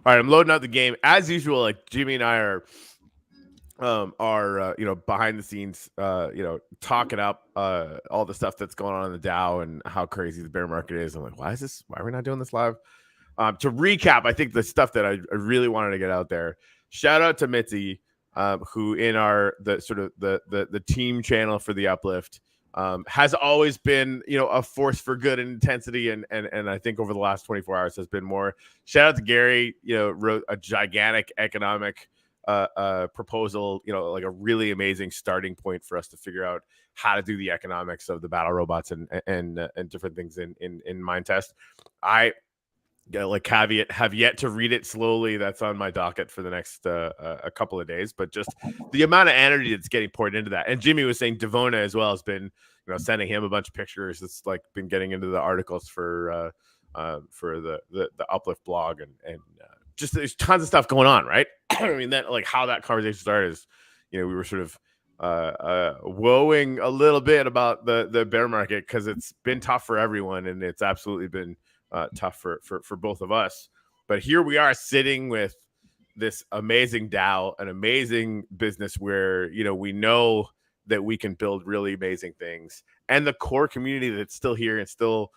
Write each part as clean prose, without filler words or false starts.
All right, I'm loading up the game as usual. Like Jimmy and I are behind the scenes, talking up all the stuff that's going on in the DAO and how crazy the bear market is. I'm like, why are we not doing this live? To recap, I think the stuff that I really wanted to get out there. Shout out to Mitzi, who in the team channel for the Uplift has always been, a force for good and intensity. And I think over the last 24 hours has been more. Shout out to Gary, wrote a gigantic economic proposal, like a really amazing starting point for us to figure out how to do the economics of the battle robots and different things in Mind Test. I caveat, have yet to read it slowly. That's on my docket for the next a couple of days, but just the amount of energy that's getting poured into that. And Jimmy was saying Devona as well has been, sending him a bunch of pictures. It's like been getting into the articles for the Uplift blog and just there's tons of stuff going on, right? I mean, that like how that conversation started is, we were sort of woeing a little bit about the bear market because it's been tough for everyone, and it's absolutely been tough for both of us. But here we are sitting with this amazing DAO, an amazing business where, we know that we can build really amazing things, and the core community that's still here and still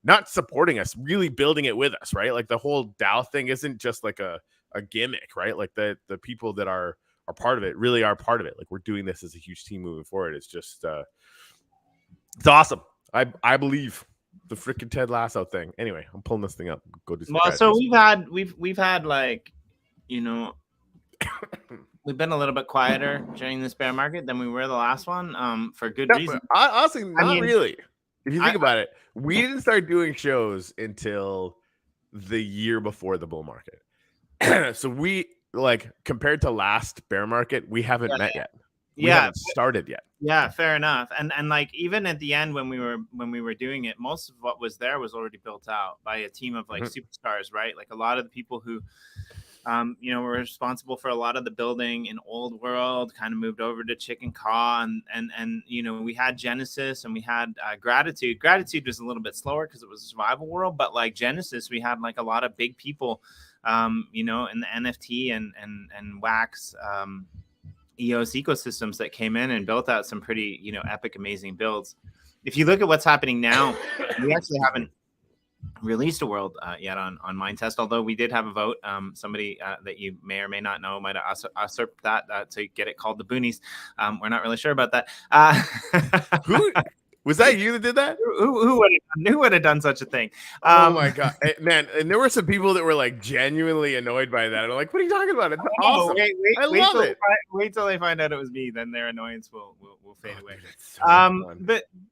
not supporting us, really building it with us, right? Like the whole DAO thing isn't just like a gimmick, right? Like the people that are part of it really are part of it. Like we're doing this as a huge team moving forward. It's just it's awesome. I believe the freaking Ted Lasso thing. Anyway, I'm pulling this thing up. Go do some so we've had like, we've been a little bit quieter during this bear market than we were the last one, for good reason. Honestly, really. If you think about it, we didn't start doing shows until the year before the bull market. So we, like, compared to last bear market, we haven't met yet. We haven't started yet. Yeah, fair enough. And like even at the end when we were doing it, most of what was there was already built out by a team of like superstars, right? Like a lot of the people who were responsible for a lot of the building in Old World kind of moved over to Chicken Caw, and we had Genesis and we had Gratitude. Gratitude was a little bit slower because it was a survival world, but like Genesis, we had like a lot of big people, in the NFT and Wax EOS ecosystems that came in and built out some pretty, epic, amazing builds. If you look at what's happening now, we actually haven't released a world yet on Mind Test, although we did have a vote. Somebody that you may or may not know might have usurped that to get it called the Boonies. We're not really sure about that. Who was that? You that did that? Who would have done such a thing? Oh my god, man! And there were some people that were like genuinely annoyed by that. And I'm like, "What are you talking about? It's awesome. I love it." Wait till they find out it was me, then their annoyance will fade away. So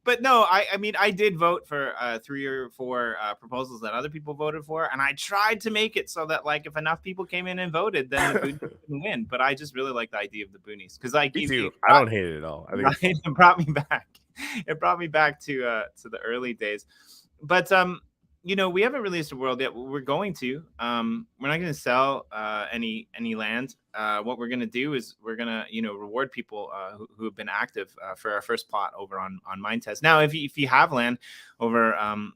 but no, I mean, I did vote for 3 or 4 proposals that other people voted for, and I tried to make it so that like if enough people came in and voted, then the Boonies couldn't win. But I just really like the idea of the Boonies because like me too. I don't hate it at all. I think it brought me back. It brought me back to the early days. But we haven't released a world yet. We're going to. We're not going to sell any land. What we're going to do is we're going to reward people who have been active for our first plot over on Mind Test. Now, if you have land over on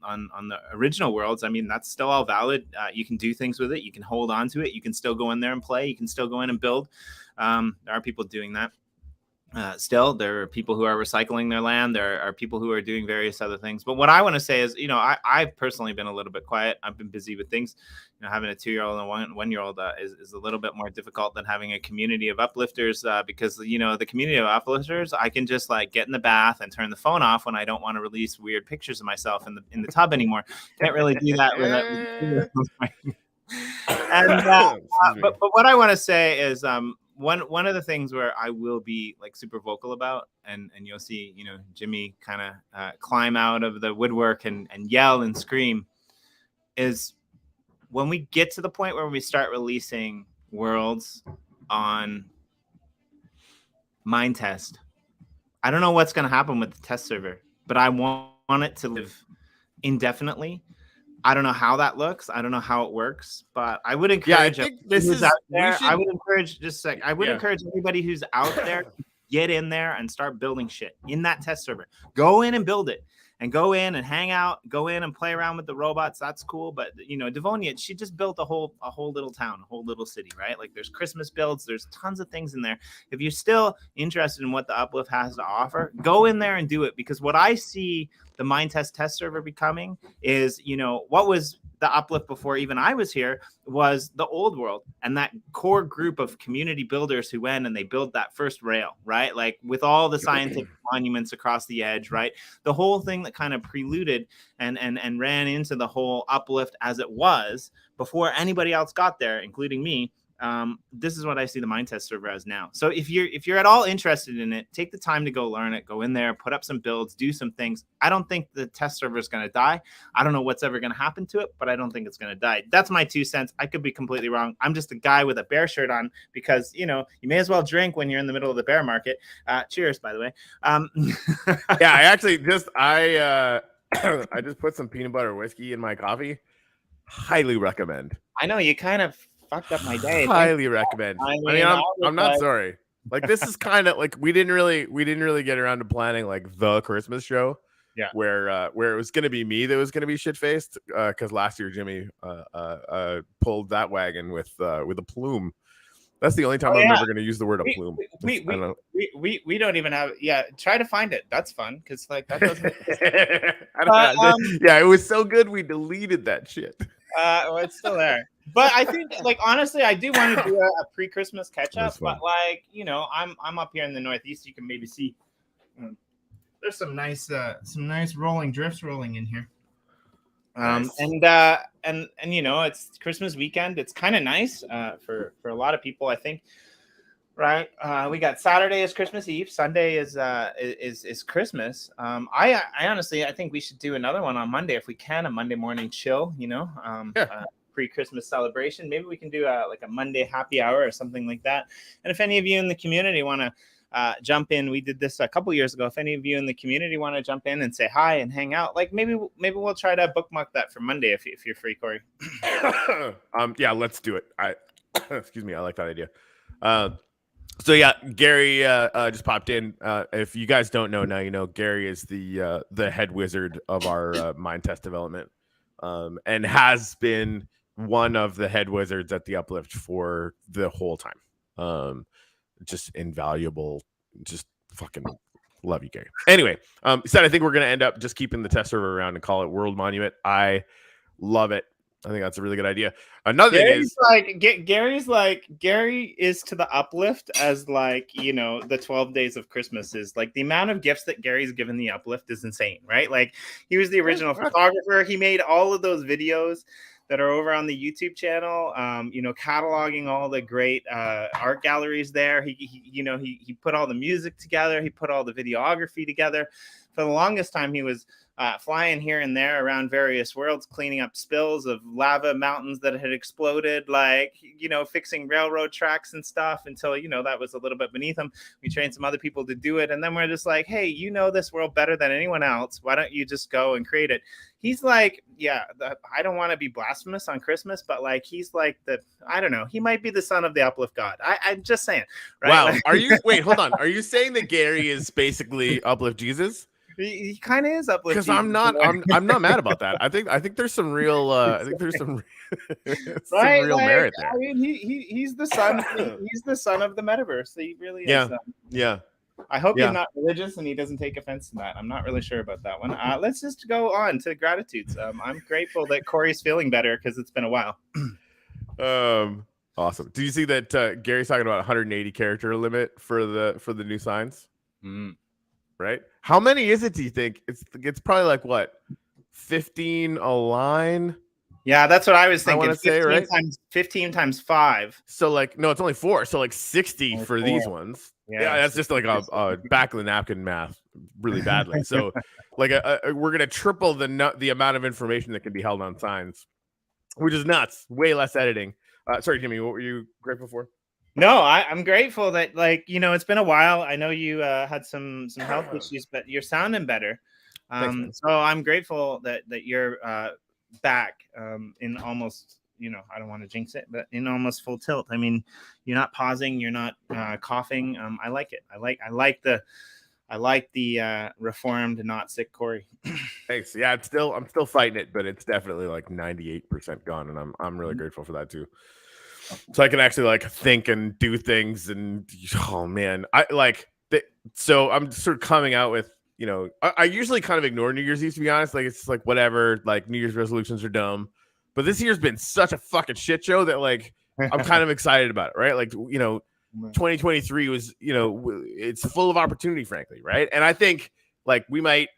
the original worlds, I mean that's still all valid. You can do things with it. You can hold on to it. You can still go in there and play. You can still go in and build. There are people doing that. Still, there are people who are recycling their land. There are people who are doing various other things. But what I want to say is, I've personally been a little bit quiet. I've been busy with things. Having a 2-year-old and a 1-year-old is a little bit more difficult than having a community of uplifters because, the community of uplifters, I can just like get in the bath and turn the phone off when I don't want to release weird pictures of myself in the tub anymore. Can't really do that without. But what I want to say is, one of the things where I will be like super vocal about, and you'll see, Jimmy kind of climb out of the woodwork and yell and scream, is when we get to the point where we start releasing worlds on Mind Test. I don't know what's going to happen with the test server, but I want it to live indefinitely. I don't know how that looks. I don't know how it works, but I would encourage I would encourage everybody who's out there to get in there and start building shit in that test server. Go in and build it. and go in and hang out, go in and play around with the robots. That's cool. But you know, Devonia, she just built a whole little town, a whole little city, right? Like there's Christmas builds, there's tons of things in there. If you're still interested in what the Uplift has to offer, go in there and do it, because what I see the Mindtest test server becoming is, you know, what was the Uplift before even I was here was the old world, and that core group of community builders who went and they built that first rail, right? Like with all the scientific monuments across the edge, right? The whole thing that kind of preluded and ran into the whole Uplift as it was before anybody else got there, including me. This is what I see the Mindtest server as now. So if you're at all interested in it, take the time to go learn it, go in there, put up some builds, do some things. I don't think the test server is going to die. I don't know what's ever going to happen to it, but I don't think it's going to die. That's my 2 cents. I could be completely wrong. I'm just a guy with a bear shirt on because, you know, you may as well drink when you're in the middle of the bear market. Cheers, by the way. Yeah, I actually just I just put some peanut butter whiskey in my coffee. Highly recommend. I know you kind of fucked up my day. Highly recommend. I mean, I'm not sorry. Like this is kind of like we didn't really get around to planning like the Christmas show. Yeah. Where it was gonna be me that was gonna be shit faced because last year Jimmy pulled that wagon with a plume. That's the only time I'm ever gonna use the word a plume. We don't even have. Yeah, try to find it. That's fun because like that doesn't. Yeah, it was so good we deleted that shit. Well, it's still there. But I think, like, honestly, I do want to do a pre-Christmas catch-up. But like, you know, I'm up here in the Northeast. You can maybe see there's some nice rolling drifts rolling in here. Nice. And you know, it's Christmas weekend. It's kind of nice for a lot of people, I think. Right. We got Saturday is Christmas Eve. Sunday is Christmas. I honestly, I think we should do another one on Monday if we can, a Monday morning chill, you know, pre-Christmas celebration. Maybe we can do like a Monday happy hour or something like that. And if any of you in the community want to jump in, we did this a couple years ago. If any of you in the community want to jump in and say hi and hang out, like maybe we'll try to bookmark that for Monday if you're free, Corey. Yeah, let's do it. Excuse me. I like that idea. So yeah, Gary just popped in. If you guys don't know now, you know Gary is the head wizard of our Mindtest development, and has been one of the head wizards at the Uplift for the whole time. Just invaluable. Just fucking love you, Gary. Anyway, said I think we're gonna end up just keeping the test server around and call it World Monument. I love it. I think that's a really good idea. Another thing is like Gary is to the Uplift as like, you know, the 12 days of Christmas is like the amount of gifts that Gary's given the Uplift is insane, right? Like he was the original photographer. He made all of those videos that are over on the YouTube channel, you know, cataloging all the great art galleries there. He put all the music together. He put all the videography together. For the longest time, he was flying here and there around various worlds, cleaning up spills of lava mountains that had exploded, like, you know, fixing railroad tracks and stuff until, you know, that was a little bit beneath him. We trained some other people to do it. And then we're just like, hey, you know this world better than anyone else. Why don't you just go and create it? He's like, yeah, I don't want to be blasphemous on Christmas, but like, he's like I don't know. He might be the son of the Uplift God. I'm just saying. Right? Wow. Like, Wait, hold on. Are you saying that Gary is basically Uplift Jesus? He kind of is Uplift. Because I'm not mad about that. I think there's some real some real merit there. I mean, he's the son. He's the son of the metaverse. He really is. Yeah. I hope he's not religious and he doesn't take offense to that. I'm not really sure about that one. Let's just go on to gratitudes. I'm grateful that Corey's feeling better because it's been a while. Awesome. Do you see that Gary's talking about 180 character limit for the new signs? Right? How many is it, do you think? It's probably like what? 15 a line? Yeah, that's what I was thinking. 15 times 5. So like, no, it's only 4. So like 60 for these ones. Yeah, that's just like a back of the napkin math really badly. So like we're going to triple the amount of information that can be held on signs, which is nuts. Way less editing. Sorry, Jimmy, what were you grateful for? No, I'm grateful that, like, you know, it's been a while. I know you had some health issues, but you're sounding better. Thanks, so I'm grateful that you're back in almost, you know, I don't want to jinx it, but in almost full tilt. I mean, you're not pausing, you're not coughing. I like it. I like I like the reformed, not sick Corey. Thanks. Yeah, I'm still fighting it, but it's definitely like 98% gone, and I'm really grateful for that too. So I can actually like think and do things, and oh man, so I'm sort of coming out with, I usually kind of ignore New Year's Eve, to be honest. Like it's like whatever, like New Year's resolutions are dumb, but this year's been such a fucking shit show that like I'm kind of excited about it, right? Like 2023 was, it's full of opportunity, frankly, right? And I think like we might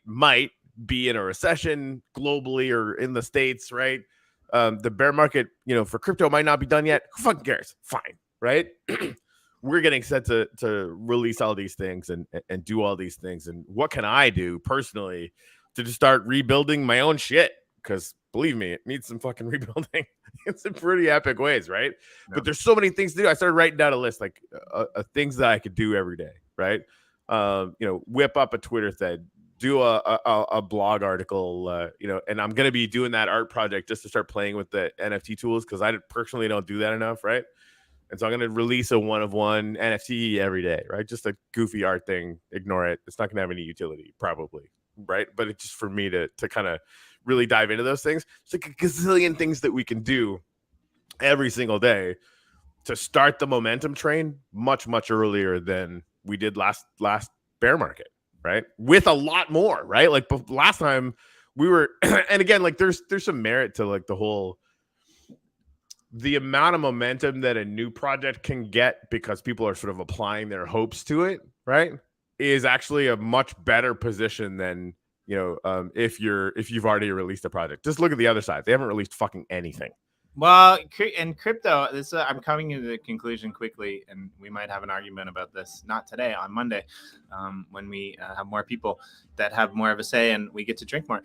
be in a recession globally or in the States, right? The bear market, for crypto might not be done yet. Who fucking cares? Fine, right? We're getting set to release all these things and do all these things. And what can I do personally to just start rebuilding my own shit? Because believe me, it needs some fucking rebuilding in some pretty epic ways, right? Yeah. But there's so many things to do. I started writing down a list, like things that I could do every day, right? Whip up a Twitter thread, do a blog article, and I'm going to be doing that art project just to start playing with the NFT tools, because I personally don't do that enough, right? And so I'm going to release a one-of-one NFT every day, right? Just a goofy art thing. Ignore it. It's not going to have any utility, probably, right? But it's just for me to kind of really dive into those things. It's like a gazillion things that we can do every single day to start the momentum train much, much earlier than we did last bear market, right? With a lot more, right? Like last time we were, and again, like there's some merit to like the amount of momentum that a new project can get because people are sort of applying their hopes to it, right? Is actually a much better position than, if you've already released a project. Just look at the other side. They haven't released fucking anything. Well, in crypto, I'm coming to the conclusion quickly, and we might have an argument about this, not today, on Monday, when we have more people that have more of a say and we get to drink more.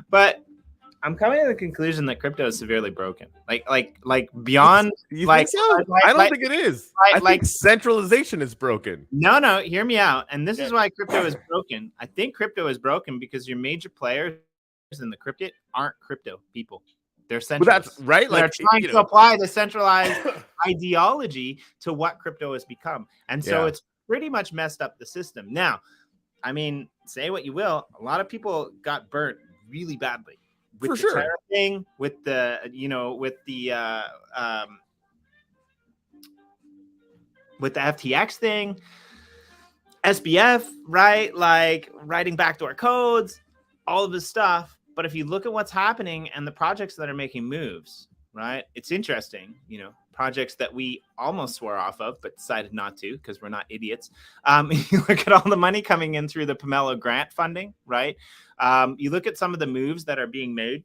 But I'm coming to the conclusion that crypto is severely broken. Like beyond. You think so? I don't think it is. I think centralization is broken. No, hear me out. And this is why crypto is broken. I think crypto is broken because your major players in the crypto aren't crypto people. They're centralized. But that's right. They're trying to apply the centralized ideology to what crypto has become. And so it's pretty much messed up the system. Now, I mean, say what you will, a lot of people got burnt really badly. With For the sure. Terra thing, with the FTX thing, SBF, right? Like writing backdoor codes, all of this stuff. But if you look at what's happening and the projects that are making moves, right? It's interesting, projects that we almost swore off of, but decided not to because we're not idiots. You look at all the money coming in through the Pomelo grant funding, right? You look at some of the moves that are being made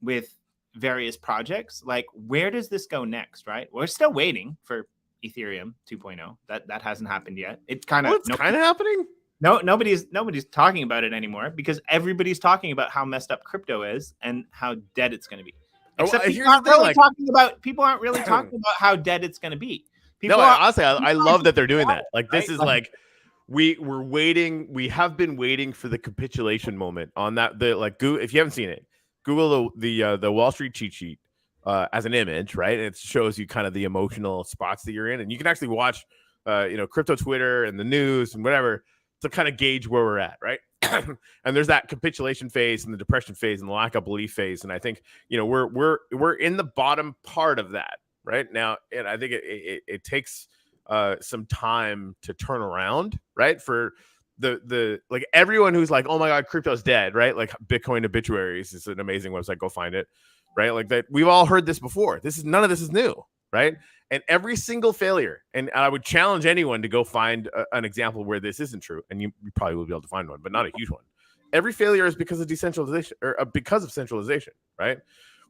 with various projects. Like, where does this go next, right? We're still waiting for Ethereum 2.0. That hasn't happened yet. It's kind of happening. No, nobody's talking about it anymore because everybody's talking about how messed up crypto is and how dead it's going to be. Except people aren't really talking about how dead it's going to be. Honestly, I love that they're doing that. Like, this is like we're waiting. We have been waiting for the capitulation moment on that. If you haven't seen it, Google the Wall Street cheat sheet as an image, right? And it shows you kind of the emotional spots that you're in, and you can actually watch, crypto Twitter and the news and whatever to kind of gauge where we're at, right? And there's that capitulation phase and the depression phase and the lack of belief phase, and I think we're in the bottom part of that right now, and I think it takes some time to turn around, right? For the like everyone who's like, oh my god, crypto's dead, right? Like Bitcoin Obituaries is an amazing website, go find it, right? Like that, we've all heard this before. None of this is new, right? And every single failure, and I would challenge anyone to go find an example where this isn't true, and you probably will be able to find one, but not a huge one. Every failure is because of decentralization or because of centralization, right?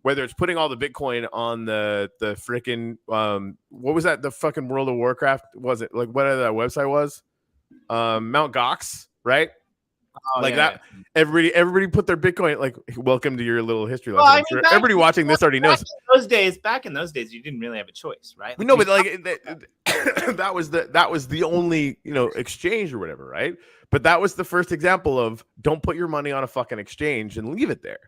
Whether it's putting all the Bitcoin on the freaking what was that? The fucking World of Warcraft, was it? Like whatever that website was, Mount Gox, right? That. Everybody put their Bitcoin. Like, welcome to your little history lesson. Well, everybody watching this already knows. Back in those days, you didn't really have a choice, right? No, but like that was the only exchange or whatever, right? But that was the first example of don't put your money on a fucking exchange and leave it there.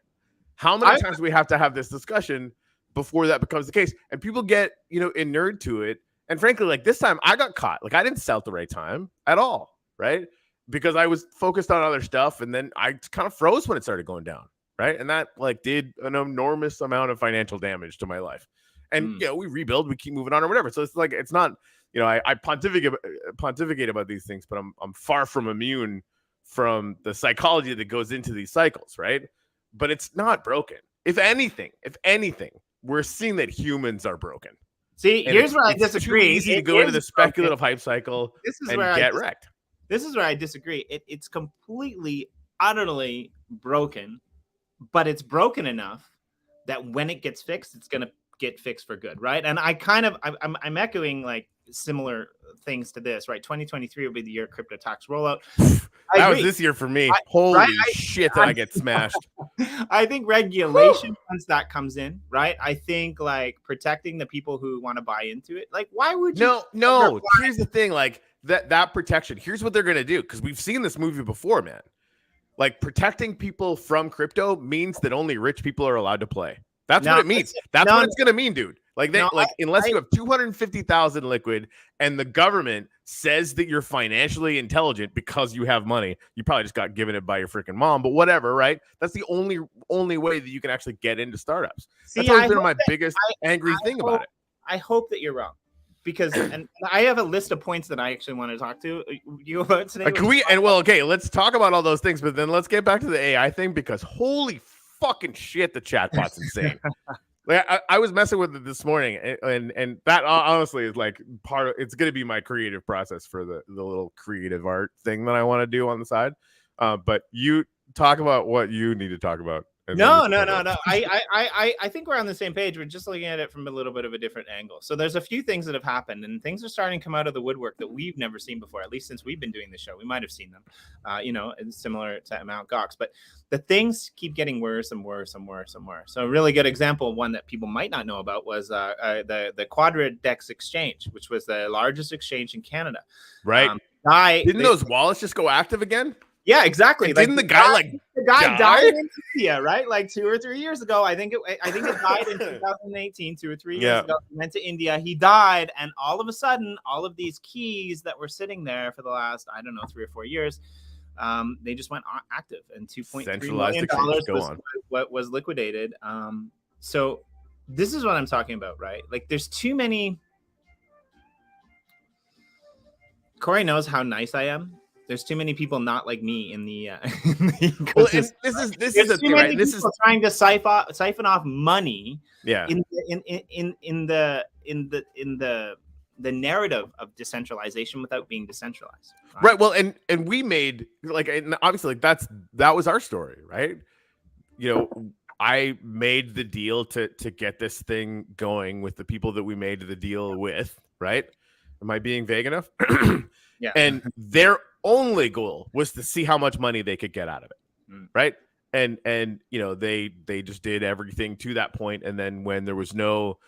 How many times do we have to have this discussion before that becomes the case? And people get inured to it, And frankly, like this time I got caught. Like I didn't sell at the right time at all, right? Because I was focused on other stuff, and then I kind of froze when it started going down, right? And that like did an enormous amount of financial damage to my life. And you know, we rebuild, we keep moving on or whatever. So it's like it's not, you know, I pontificate about these things, but I'm far from immune from the psychology that goes into these cycles, right? But it's not broken. If anything, we're seeing that humans are broken. See, And here's where I it's disagree. too easy to go into the speculative hype cycle and get wrecked. This is where I disagree. It's completely, utterly broken, but it's broken enough that when it gets fixed, it's going to get fixed for good, right? And I'm echoing like similar things to this, right? 2023 will be the year crypto tax rollout. That was this year for me. Holy shit, did I get smashed. I think regulation, once that comes in, right? I think like protecting the people who want to buy into it. Like, why would you? No. Here's the thing, like that protection. Here's what they're gonna do, because we've seen this movie before, man. Like protecting people from crypto means that only rich people are allowed to play. That's what it means. That's what it's gonna mean, dude. Like unless you have 250,000 liquid and the government says that you're financially intelligent because you have money, you probably just got given it by your freaking mom, but whatever, right? That's the only way that you can actually get into startups. That's always been my biggest angry thing about it. I hope that you're wrong, because and I have a list of points that I actually want to talk to you about today. Let's talk about all those things, but then let's get back to the AI thing, because holy fucking shit, the chatbot's insane. Like I was messing with it this morning, and that honestly is like part of it's going to be my creative process for the little creative art thing that I want to do on the side. But you talk about what you need to talk about. No. I think we're on the same page. We're just looking at it from a little bit of a different angle. So there's a few things that have happened, and things are starting to come out of the woodwork that we've never seen before, at least since we've been doing the show. We might have seen them, and similar to Mt. Gox, but the things keep getting worse and worse and worse and worse. So a really good example, one that people might not know about, was the Quadridex exchange, which was the largest exchange in Canada. Right. Didn't those wallets just go active again? Yeah, exactly. Like, didn't the guy died in India, right? Like 2 or 3 years ago. I think it died in 2018, 2 or 3 years ago. He went to India. He died, and all of a sudden, all of these keys that were sitting there for the last 3 or 4 years, they just went active, and $2.3 million was liquidated. So this is what I'm talking about, right? Like, there's too many. Corey knows how nice I am. There's too many people not like me in the ecosystem. Well, this is the thing, right? This is trying to siphon off money. Yeah. In the narrative of decentralization without being decentralized. Right. Well, and we made and obviously that was our story, right? You know, I made the deal to get this thing going with the people that we made the deal with, right? Am I being vague enough? Yeah. And their only goal was to see how much money they could get out of it, right? And they just did everything to that point, and then when there was no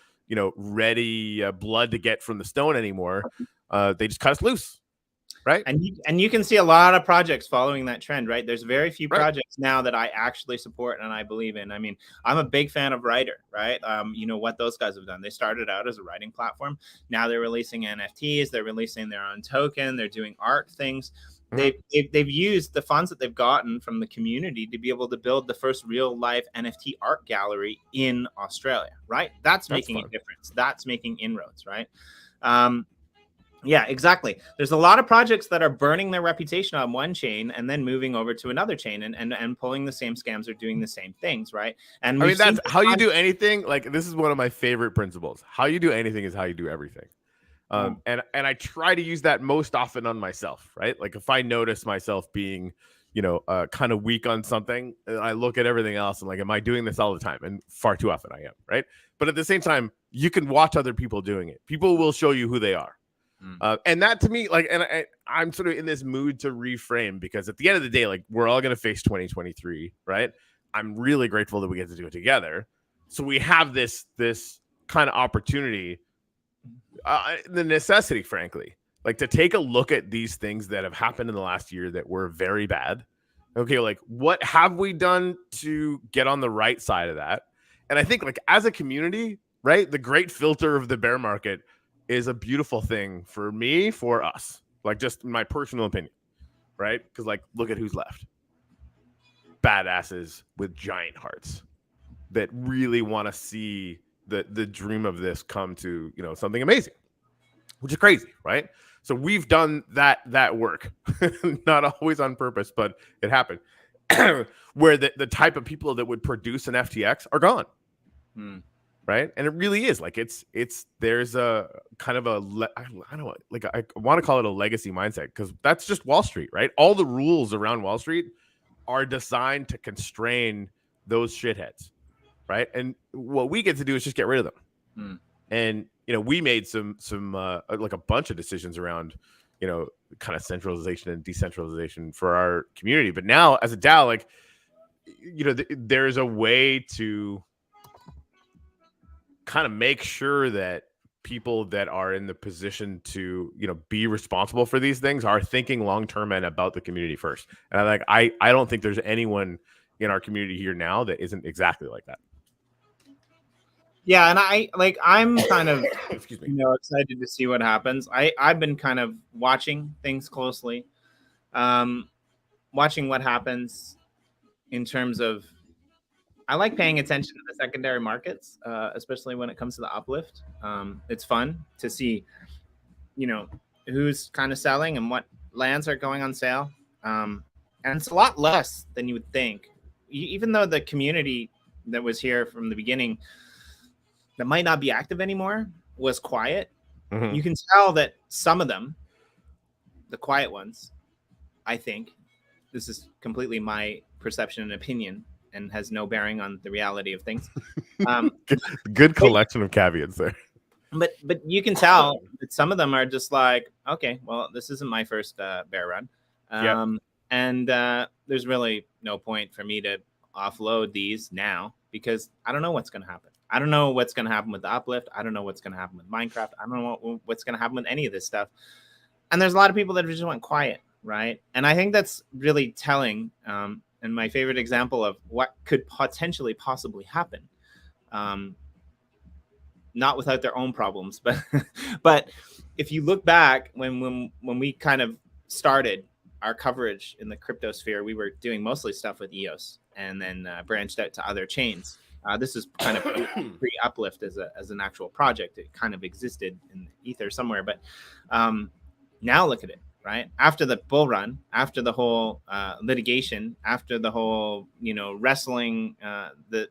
ready blood to get from the stone anymore, they just cut us loose, right? And you can see a lot of projects following that trend, right? There's very few projects now that I actually support and I believe in. I mean, I'm a big fan of Writer, right? What those guys have done. They started out as a writing platform. Now they're releasing NFTs. They're releasing their own token. They're doing art things. They've used the funds that they've gotten from the community to be able to build the first real life NFT art gallery in Australia, right? That's making a difference. That's making inroads, right? Yeah, exactly. There's a lot of projects that are burning their reputation on one chain and then moving over to another chain and pulling the same scams or doing the same things, right? And I mean, that's how you do anything. Like, this is one of my favorite principles. How you do anything is how you do everything. And I try to use that most often on myself, right? Like, if I notice myself being, kind of weak on something, I look at everything else and like, am I doing this all the time? And far too often I am, right? But at the same time, you can watch other people doing it. People will show you who they are. And that to me, like, and I'm sort of in this mood to reframe, because at the end of the day, like, we're all going to face 2023, right? I'm really grateful that we get to do it together. So we have this kind of opportunity, the necessity, frankly, like, to take a look at these things that have happened in the last year that were very bad. Okay, like, what have we done to get on the right side of that? And I think, like, as a community, right, the great filter of the bear market is a beautiful thing for me, for us, like just my personal opinion, right? Because like, look at who's left. Badasses with giant hearts that really want to see the dream of this come to, you know, something amazing, which is crazy, right? So we've done that work, not always on purpose, but it happened. Where the type of people that would produce an FTX are gone. Right. And it really is like it's there's a kind of I don't know, like I want to call it a legacy mindset, because that's just Wall Street, right? All the rules around Wall Street are designed to constrain those shitheads, right? And what we get to do is just get rid of them. And you know, we made some like a bunch of decisions around, you know, kind of centralization and decentralization for our community. But now as a DAO, like, you know, there's a way to kind of make sure that people that are in the position to, you know, be responsible for these things are thinking long term and about the community first. And I don't think there's anyone in our community here now that isn't exactly like that. Yeah, and I'm kind of excuse me, you know, excited to see what happens. I've been kind of watching things closely, watching what happens in terms of. I like paying attention to the secondary markets, especially when it comes to the uplift. It's fun to see, you know, who's kind of selling and what lands are going on sale. And it's a lot less than you would think. Even though the community that was here from the beginning that might not be active anymore was quiet, you can tell that some of them, the quiet ones, I think, this is completely my perception and opinion, and has no bearing on the reality of things. Good collection of caveats there. But you can tell that some of them are just like, okay, well, this isn't my first bear run. And there's really no point for me to offload these now, because I don't know what's going to happen. I don't know what's going to happen with the uplift. I don't know what's going to happen with Minecraft. I don't know what's going to happen with any of this stuff. And there's a lot of people that just went quiet, right? And I think that's really telling. And my favorite example of what could potentially possibly happen, not without their own problems, but if you look back when we kind of started our coverage in the crypto sphere, we were doing mostly stuff with EOS, and then branched out to other chains. This is kind of pre-Uplift as an actual project. It kind of existed in the ether somewhere, but now look at it. Right after the bull run, after the whole litigation, after the whole, you know, wrestling the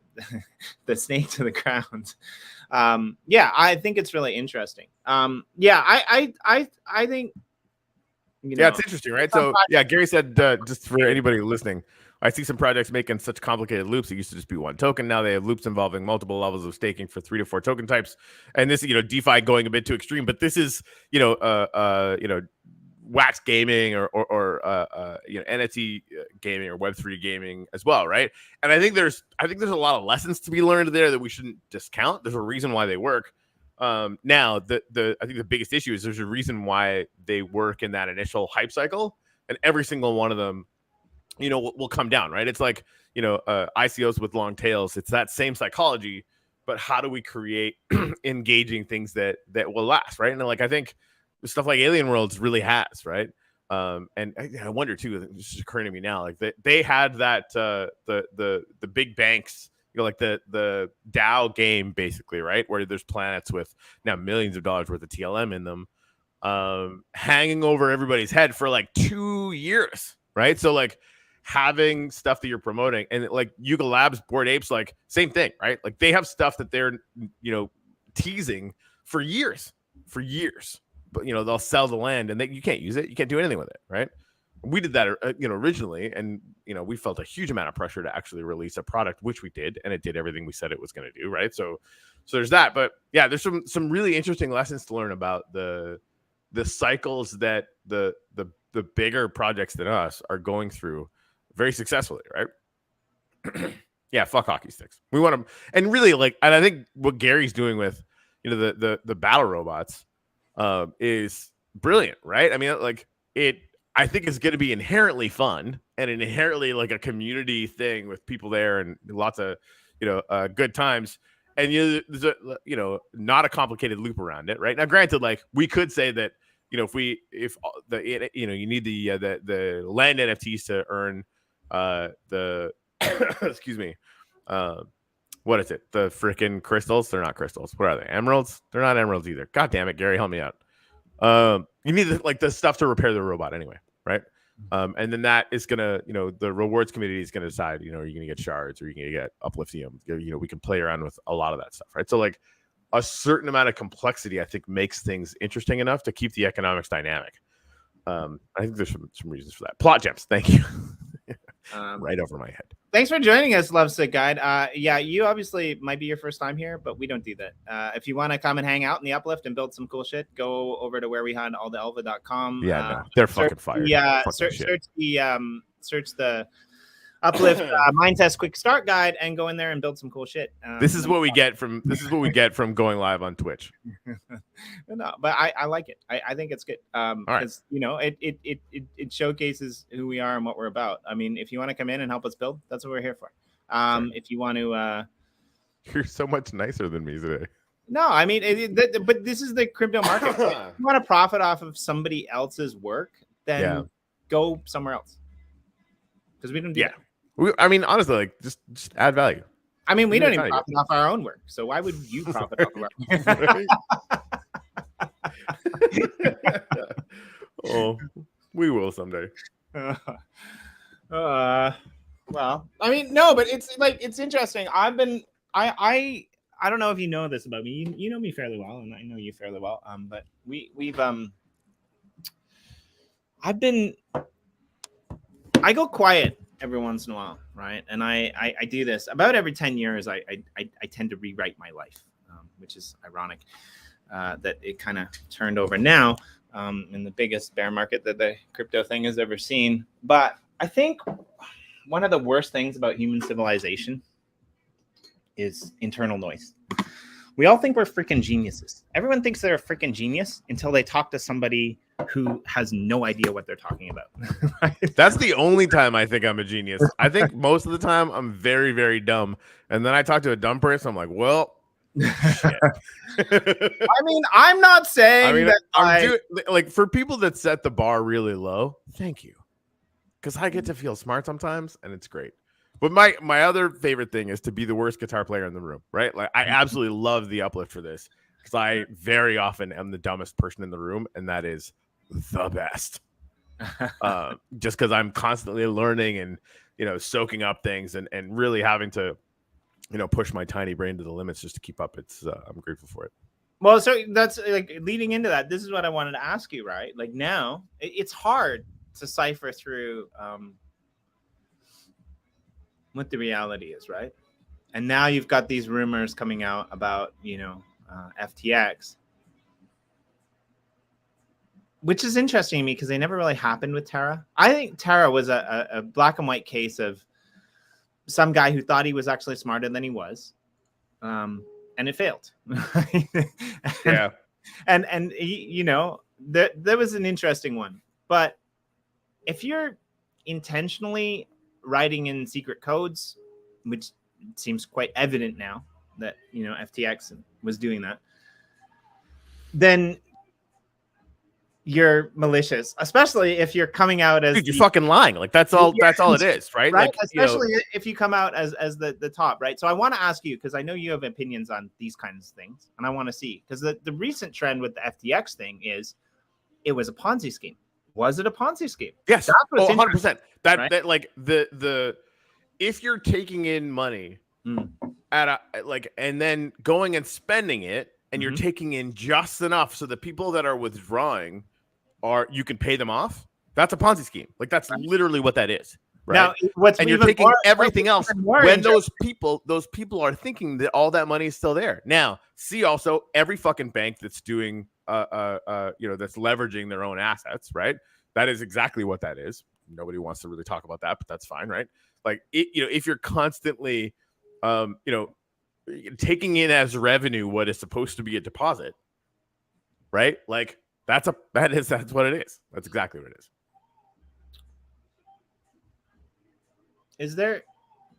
snake to the ground, I think it's really interesting. I think, you know, it's interesting, right? So Gary said, just for anybody listening, I see some projects making such complicated loops. It used to just be one token. Now they have loops involving multiple levels of staking for 3 to 4 token types. And this, you know, DeFi going a bit too extreme, but this is, you know, wax gaming or you know, NFT gaming or Web3 gaming as well, right? And I think there's a lot of lessons to be learned there that we shouldn't discount. There's a reason why they work. Now I think the biggest issue is there's a reason why they work in that initial hype cycle, and every single one of them, you know, will come down, right? It's like, you know, ICOs with long tails. It's that same psychology, but how do we create engaging things that will last, right? And like, I think stuff like Alien Worlds really has, right? And I wonder too, this is occurring to me now, like they had that the big banks, you know, like the DAO game basically, right? Where there's planets with now millions of dollars worth of TLM in them, hanging over everybody's head for like 2 years, right? So like having stuff that you're promoting, and like Yuga Labs, Bored Apes, like same thing, right? Like they have stuff that they're, you know, teasing for years. But, you know, they'll sell the land and you can't use it. You can't do anything with it, right? We did that, you know, originally, and, you know, we felt a huge amount of pressure to actually release a product, which we did, and it did everything we said it was going to do, right? So there's that. But yeah, there's some really interesting lessons to learn about the cycles that the bigger projects than us are going through very successfully, right? Yeah, fuck hockey sticks. We want them, and really, like, and I think what Gary's doing with, you know, the battle robots is brilliant, right? I mean, like, I think it's going to be inherently fun and inherently like a community thing with people there and lots of, you know, good times. and there's a, not a complicated loop around it, right? Now, granted, like we could say that, if you need the land NFTs to earn the excuse me, what is it? The freaking crystals? They're not crystals. What are they? Emeralds? They're not emeralds either. God damn it, Gary, help me out. You need the stuff to repair the robot anyway, right? And then that is gonna, the rewards committee is gonna decide, are you gonna get shards or are you gonna get upliftium? We can play around with a lot of that stuff, right? So like a certain amount of complexity, I think, makes things interesting enough to keep the economics dynamic. I think there's some reasons for that. Plot gems, thank you. Right over my head. Thanks for joining us, Lovesick Guide. Yeah, you obviously might be your first time here, but we don't do that. If you want to come and hang out in the Uplift and build some cool shit, go over to where we had alltheelva.com. Yeah, no, they're fucking fired. Yeah, search the Uplift Mind Test Quick Start Guide and go in there and build some cool shit. This is what we get from going live on Twitch. No, but I like it. I think it's good. Because it showcases who we are and what we're about. I mean, if you want to come in and help us build, that's what we're here for. If you want to, you're so much nicer than me today. No, I mean, but this is the crypto market. If you want to profit off of somebody else's work, then go somewhere else. Because we don't do that. I mean, honestly, like just add value. I mean, we don't even profit off our own work. So why would you profit off of our work? Oh, we will someday. Well, I mean, no, but it's interesting. I don't know if you know this about me. You know me fairly well, and I know you fairly well. But I go quiet every once in a while, right? And I do this about every 10 years. I tend to rewrite my life, which is ironic that it kind of turned over now in the biggest bear market that the crypto thing has ever seen. But I think one of the worst things about human civilization is internal noise. We all think we're freaking geniuses. Everyone thinks they're a freaking genius until they talk to somebody who has no idea what they're talking about. Right? That's the only time I think I'm a genius. I think most of the time I'm very, very dumb. And then I talk to a dumb person. I'm like, well, shit. I mean, I'm not saying like for people that set the bar really low, thank you. Because I get to feel smart sometimes and it's great. But my other favorite thing is to be the worst guitar player in the room, right? Like I absolutely love the Uplift for this because I very often am the dumbest person in the room, and that is the best. Just because I'm constantly learning and soaking up things and really having to push my tiny brain to the limits just to keep up. I'm grateful for it. Well, so that's like leading into that. This is what I wanted to ask you, right? Like now, it's hard to cipher through what the reality is, right? And now you've got these rumors coming out about FTX, which is interesting to me because they never really happened with Terra. I think Terra was a black and white case of some guy who thought he was actually smarter than he was, and it failed. Yeah, and there was an interesting one. But if you're intentionally writing in secret codes, which seems quite evident now that FTX was doing that, then you're malicious, especially if you're coming out as you're fucking lying. Like that's all it is, right? Right. Like, especially if you come out as the top, right? So I want to ask you, because I know you have opinions on these kinds of things, and I want to see, because the recent trend with the FTX thing is it was a Ponzi scheme. Was it a Ponzi scheme? Yes. 100%. That like the if you're taking in money at and then going and spending it, and you're taking in just enough so the people that are withdrawing you can pay them off. That's a Ponzi scheme. Like that's literally what that is. Right. Now, and you're taking everything else when those people are thinking that all that money is still there. Now, see also every fucking bank that's doing that's leveraging their own assets, right? That is exactly what that is. Nobody wants to really talk about that, but that's fine, right? Like if you're constantly taking in as revenue what is supposed to be a deposit, right? Like that's what it is. That's exactly what it is. Is there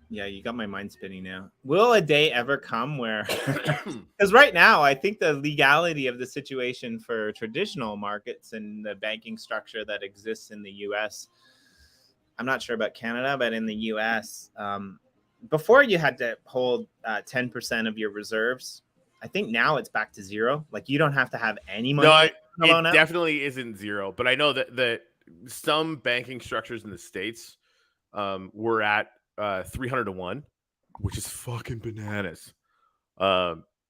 Yeah, you got my mind spinning now. Will a day ever come where, because right now, I think the legality of the situation for traditional markets and the banking structure that exists in the US, I'm not sure about Canada, but in the US, before you had to hold 10% of your reserves. I think now it's back to zero. Like you don't have to have any money. No, in the loan it now. definitely isn't zero. But I know that some banking structures in the States were at 300 to 1, which is fucking bananas.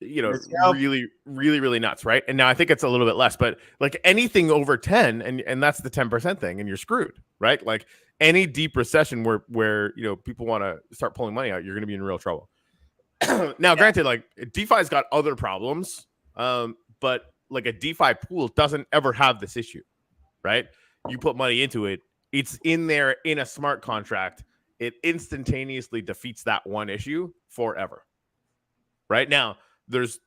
Really, really, really nuts, right? And now I think it's a little bit less, but like anything over 10, and that's the 10% thing, and you're screwed, right? Like any deep recession where people want to start pulling money out, you're going to be in real trouble. Now, granted, like DeFi's got other problems, but like a DeFi pool doesn't ever have this issue, right? You put money into it, it's in there in a smart contract. It instantaneously defeats that one issue forever. Right now, there's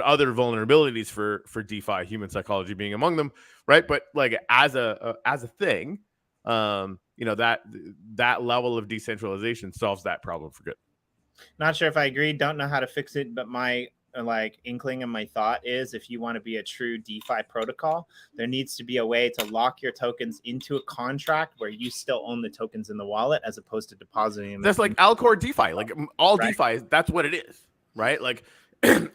other vulnerabilities for DeFi, human psychology being among them, right? But like as a thing, that level of decentralization solves that problem for good. Not sure if I agree. Don't know how to fix it, but my like inkling and my thought is if you want to be a true DeFi protocol, there needs to be a way to lock your tokens into a contract where you still own the tokens in the wallet as opposed to depositing them. That's like Alcor DeFi, like all DeFi. That's what it is, right? Like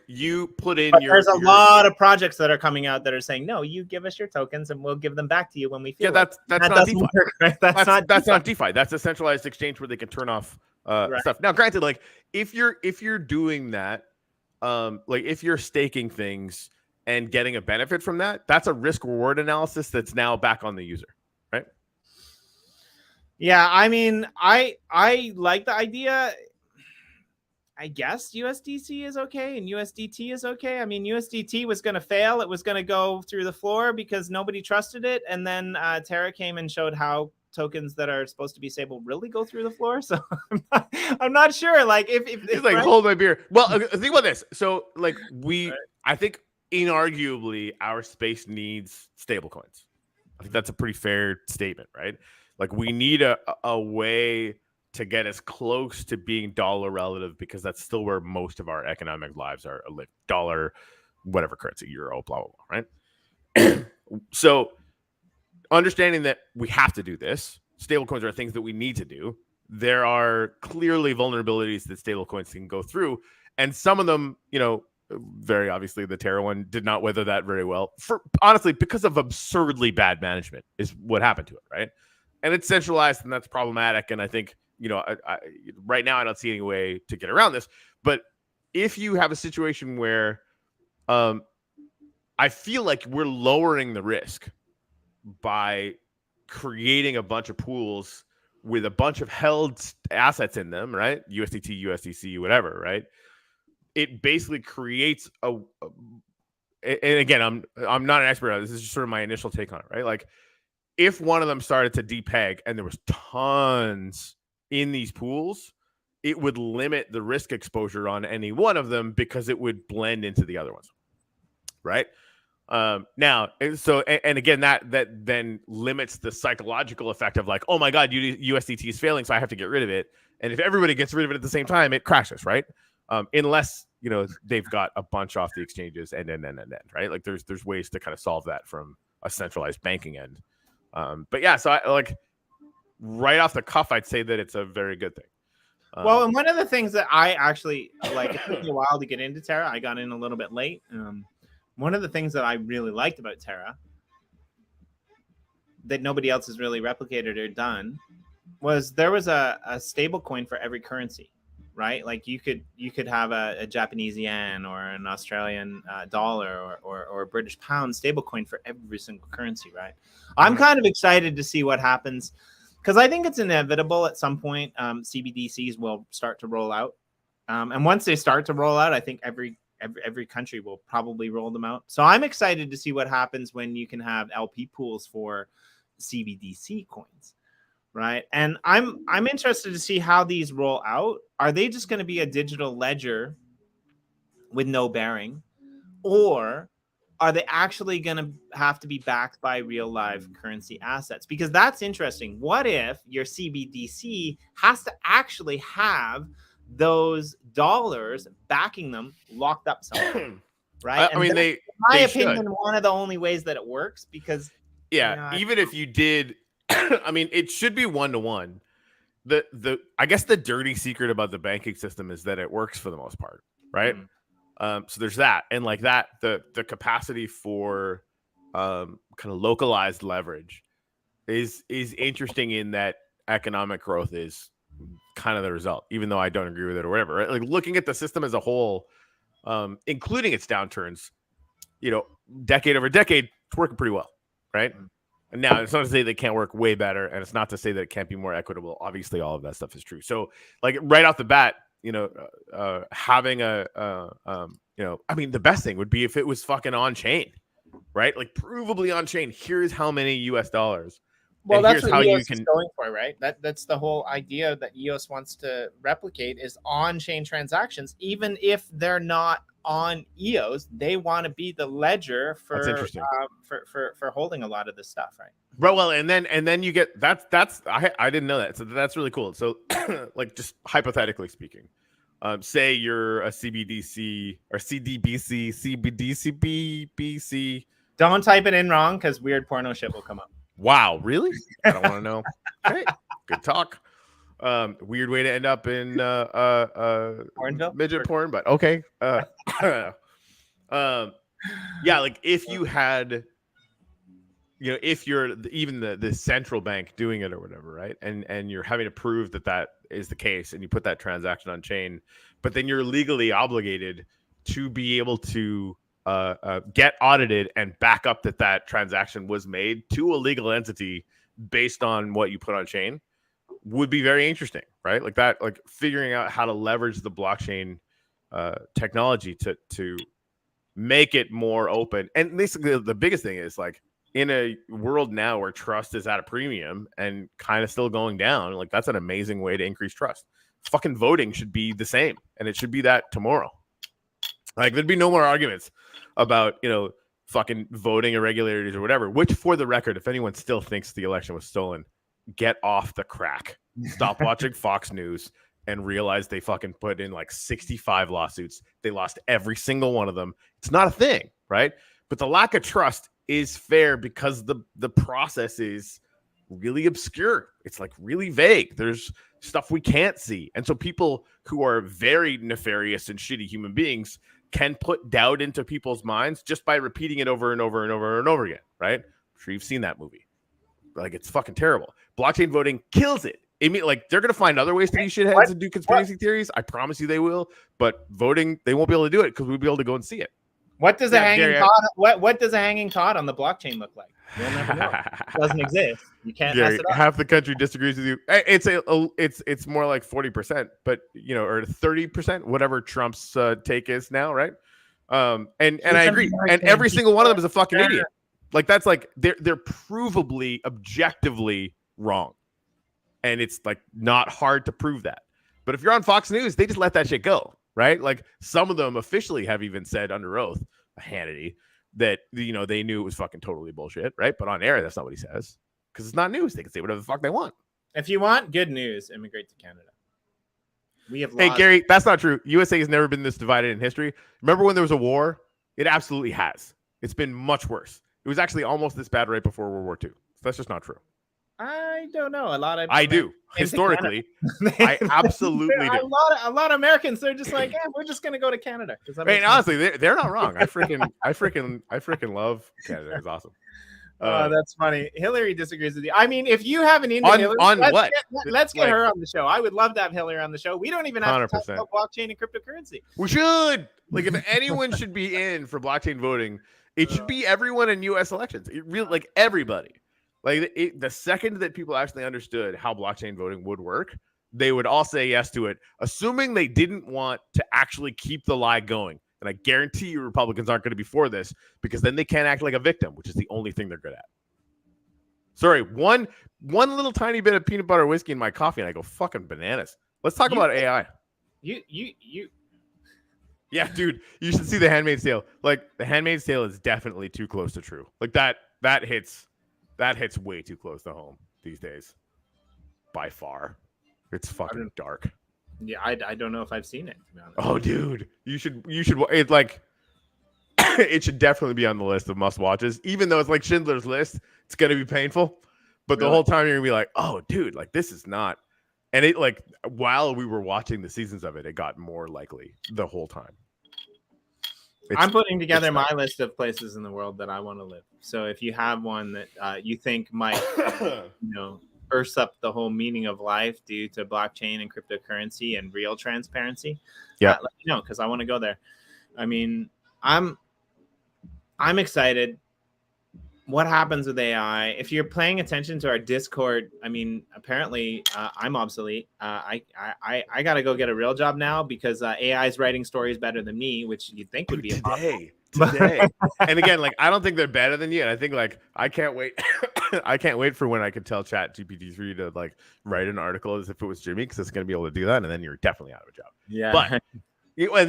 you put in there's a lot of projects that are coming out that are saying, no, you give us your tokens and we'll give them back to you when we feel that's not DeFi. Work, right? That's not DeFi. That's a centralized exchange where they can turn off stuff. Now, granted, like if you're doing that, like if you're staking things and getting a benefit from that, that's a risk reward analysis that's now back on the user, right? Yeah, I mean, I like the idea. I guess USDC is okay and USDT is okay. I mean, USDT was going to fail. It was going to go through the floor because nobody trusted it. And then Terra came and showed how tokens that are supposed to be stable really go through the floor. So I'm not sure. Like if it's like, hold my beer. Well, think about this. So like I think inarguably our space needs stablecoins. I think that's a pretty fair statement, right? Like we need a way to get as close to being dollar relative because that's still where most of our economic lives are lived. Dollar, whatever currency, euro, blah, blah, blah, right? So understanding that we have to do this, stablecoins are things that we need to do. There are clearly vulnerabilities that stablecoins can go through. And some of them, very obviously the Terra one did not weather that very well. Honestly, because of absurdly bad management is what happened to it, right? And it's centralized and that's problematic. And I think, right now I don't see any way to get around this. But if you have a situation where I feel like we're lowering the risk by creating a bunch of pools with a bunch of held assets in them, right? USDT, USDC, whatever, right? It basically creates and again, I'm not an expert. This is just sort of my initial take on it, right? Like if one of them started to depeg and there was tons in these pools, it would limit the risk exposure on any one of them because it would blend into the other ones, right? Now, and again, that then limits the psychological effect of like, oh my God, USDT is failing, so I have to get rid of it. And if everybody gets rid of it at the same time, it crashes, right? Unless they've got a bunch off the exchanges and right? Like there's ways to kind of solve that from a centralized banking end. But yeah, so I like right off the cuff, I'd say that it's a very good thing. Well, and one of the things that I actually like, it took me a while to get into Terra. I got in a little bit late. One of the things that I really liked about Terra that nobody else has really replicated or done was there was a stable coin for every currency, right? Like you could have a Japanese yen or an Australian dollar or a British pound stable coin for every single currency, right? I'm kind of excited to see what happens because I think it's inevitable at some point CBDCs will start to roll out. And once they start to roll out, I think every country will probably roll them out. So I'm excited to see what happens when you can have LP pools for CBDC coins, right? And I'm interested to see how these roll out. Are they just going to be a digital ledger with no bearing, or are they actually going to have to be backed by real live currency assets? Because that's interesting. What if your CBDC has to actually have those dollars backing them locked up somewhere, right? I mean, in my opinion, one of the only ways that it works, because even if you did, I mean, it should be 1-to-1. I guess the dirty secret about the banking system is that it works for the most part, right? So there's that, and like that, the capacity for kind of localized leverage is interesting in that economic growth is kind of the result, even though I don't agree with it or whatever. Right? Like looking at the system as a whole, including its downturns, decade over decade, it's working pretty well, right? And now it's not to say they can't work way better, and it's not to say that it can't be more equitable. Obviously, all of that stuff is true. So, like right off the bat, having I mean, the best thing would be if it was fucking on chain, right? Like provably on chain. Here's how many US dollars. Well, that's what EOS is going for, right? That's the whole idea that EOS wants to replicate is on-chain transactions. Even if they're not on EOS, they want to be the ledger for holding a lot of this stuff, right? Bro, well, and then you get I didn't know that, so that's really cool. So, like, just hypothetically speaking, say you're a CBDC or CDBC, CBDC, Don't type it in wrong because weird porno shit will come up. Wow, really? I don't want to know. Okay, good talk. Weird way to end up in midget porn, but okay. Yeah, like if you had, if you're even the central bank doing it or whatever, right? And you're having to prove that is the case, and you put that transaction on chain, but then you're legally obligated to be able to get audited and back up that transaction was made to a legal entity based on what you put on chain would be very interesting, right? Like that, like figuring out how to leverage the blockchain technology to make it more open. And basically the biggest thing is like in a world now where trust is at a premium and kind of still going down, like that's an amazing way to increase trust. Fucking voting should be the same, and it should be that tomorrow. Like there'd be no more arguments about, fucking voting irregularities or whatever, which for the record, if anyone still thinks the election was stolen, get off the crack. Stop watching Fox News and realize they fucking put in like 65 lawsuits. They lost every single one of them. It's not a thing, right? But the lack of trust is fair because the process is really obscure. It's like really vague. There's stuff we can't see. And so people who are very nefarious and shitty human beings can put doubt into people's minds just by repeating it over and over and over and over again, right? I'm sure you've seen that movie. Like, it's fucking terrible. Blockchain voting kills it. Like, they're going to find other ways to be shitheads and do conspiracy theories. I promise you they will. But voting, they won't be able to do it because we'll be able to go and see it. What does a hanging cod? What does a hanging cod on the blockchain look like? You'll never know. It doesn't exist. You can't mess it up. Half the country disagrees with you. It's more like 40%, but or 30%, whatever Trump's take is now, right? And I agree. And every single one of them is a fucking idiot. Like that's like they're provably, objectively wrong, and it's like not hard to prove that. But if you're on Fox News, they just let that shit go, right? Like some of them officially have even said under oath, Hannity, that they knew it was fucking totally bullshit, right? But on air, that's not what he says because it's not news. They can say whatever the fuck they want. If you want good news, immigrate to Canada. We have. Hey Gary, that's not true. USA has never been this divided in history. Remember when there was a war? It absolutely has. It's been much worse. It was actually almost this bad right before World War II. So that's just not true. I don't know. I do. Historically, I absolutely do. A lot of Americans, they're just like, yeah, we're just gonna go to Canada. Hey, honestly, they're not wrong. I freaking love Canada. It's awesome. Oh, that's funny. Hillary disagrees with you. I mean, if you have an into Hillary, let's get her on the show. I would love to have Hillary on the show. We don't even have 100%. To talk about blockchain and cryptocurrency. We should. Like, if anyone should be in for blockchain voting, it should be everyone in U.S. elections. It really, like everybody. Like the second that people actually understood how blockchain voting would work, they would all say yes to it, assuming they didn't want to actually keep the lie going. And I guarantee you Republicans aren't going to be for this because then they can't act like a victim, which is the only thing they're good at. Sorry, one little tiny bit of peanut butter whiskey in my coffee and I go fucking bananas. Let's talk about AI. Yeah, dude, you should see The Handmaid's Tale. Like, The Handmaid's Tale is definitely too close to true. Like that hits way too close to home these days. By far, it's fucking dark. Yeah, I don't know if I've seen it, to be honest. Oh, dude, you should. It's like it should definitely be on the list of must watches. Even though it's like Schindler's List, it's gonna be painful. But the whole time you're gonna be like, oh, dude, like this is not. And it like while we were watching the seasons of it, it got more likely the whole time. I'm putting together my list of places in the world that I want to live. So if you have one that you think might, earth up the whole meaning of life due to blockchain and cryptocurrency and real transparency, let me know, because I want to go there. I mean, I'm excited. What happens with AI? If you're paying attention to our Discord, I mean, apparently I'm obsolete. I got to go get a real job now because AI is writing stories better than me, which you'd think would be today. And again, like I don't think they're better than you. And I think like I can't wait. I can't wait for when I can tell Chat GPT-3 to like write an article as if it was Jimmy, because it's going to be able to do that, and then you're definitely out of a job. Yeah, but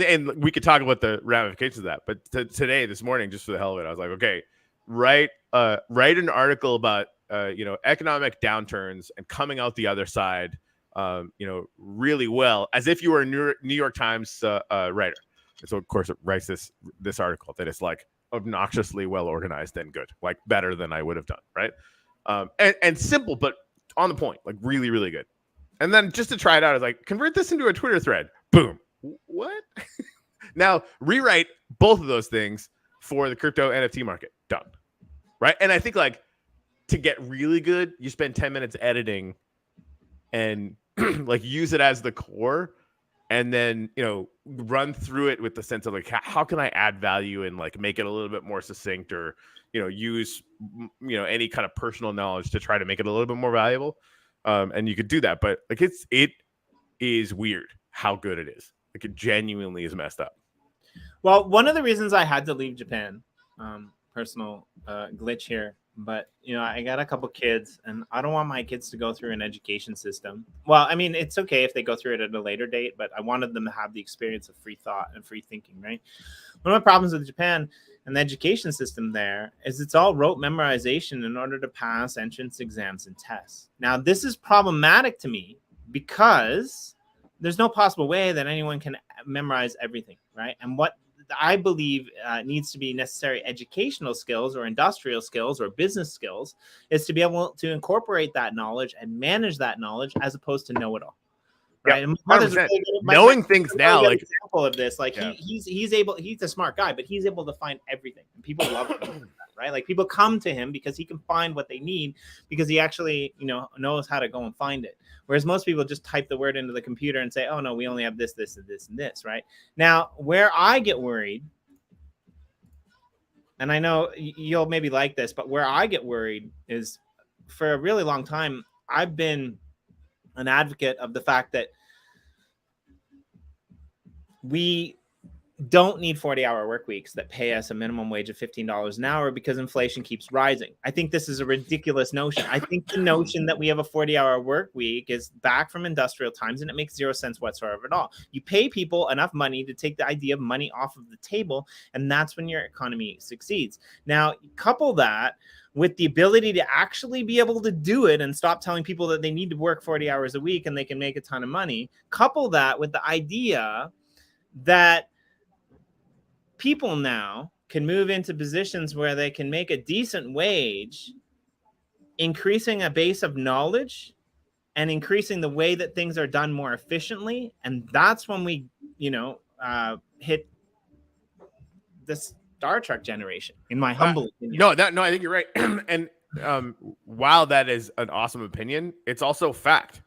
and we could talk about the ramifications of that. But today, this morning, just for the hell of it, I was like, okay. Write an article about economic downturns and coming out the other side really well, as if you were a New York Times writer. And so of course it writes this article that is like obnoxiously well organized and good, like better than I would have done, right? And simple but on the point, like really, really good. And then just to try it out, I was like, convert this into a Twitter thread. Boom. What? Now rewrite both of those things for the crypto NFT market. Done. Right. And I think like to get really good, you spend 10 minutes editing and like use it as the core, and then, run through it with the sense of like, how can I add value and like make it a little bit more succinct, or, use, any kind of personal knowledge to try to make it a little bit more valuable. And you could do that. But like it is weird how good it is. Like it genuinely is messed up. Well, one of the reasons I had to leave Japan, personal glitch here, but I got a couple kids, and I don't want my kids to go through an education system. Well, I mean, it's okay if they go through it at a later date, but I wanted them to have the experience of free thought and free thinking, right? One of my problems with Japan and the education system there is it's all rote memorization in order to pass entrance exams and tests. Now, this is problematic to me because there's no possible way that anyone can memorize everything, right? And what I believe needs to be necessary educational skills or industrial skills or business skills is to be able to incorporate that knowledge and manage that knowledge as opposed to know it all. Right. Yeah, knowing things now, like example of this, like he's a smart guy, but he's able to find everything, and people love him, right? Like people come to him because he can find what they need, because he actually, knows how to go and find it. Whereas most people just type the word into the computer and say, oh no, we only have this, this, and this, and this, right? Now, where I get worried, and I know you'll maybe like this, but where I get worried is, for a really long time, I've been an advocate of the fact that we don't need 40-hour work weeks that pay us a minimum wage of $15 an hour because inflation keeps rising. I think this is a ridiculous notion. I think the notion that we have a 40-hour work week is back from industrial times, and it makes zero sense whatsoever at all. You pay people enough money to take the idea of money off of the table, and that's when your economy succeeds. Now, couple that with the ability to actually be able to do it and stop telling people that they need to work 40 hours a week and they can make a ton of money. Couple that with the idea that people now can move into positions where they can make a decent wage, increasing a base of knowledge and increasing the way that things are done more efficiently. And that's when we, hit this Star Trek generation, in my humble opinion. No, I think you're right. And while that is an awesome opinion, it's also fact.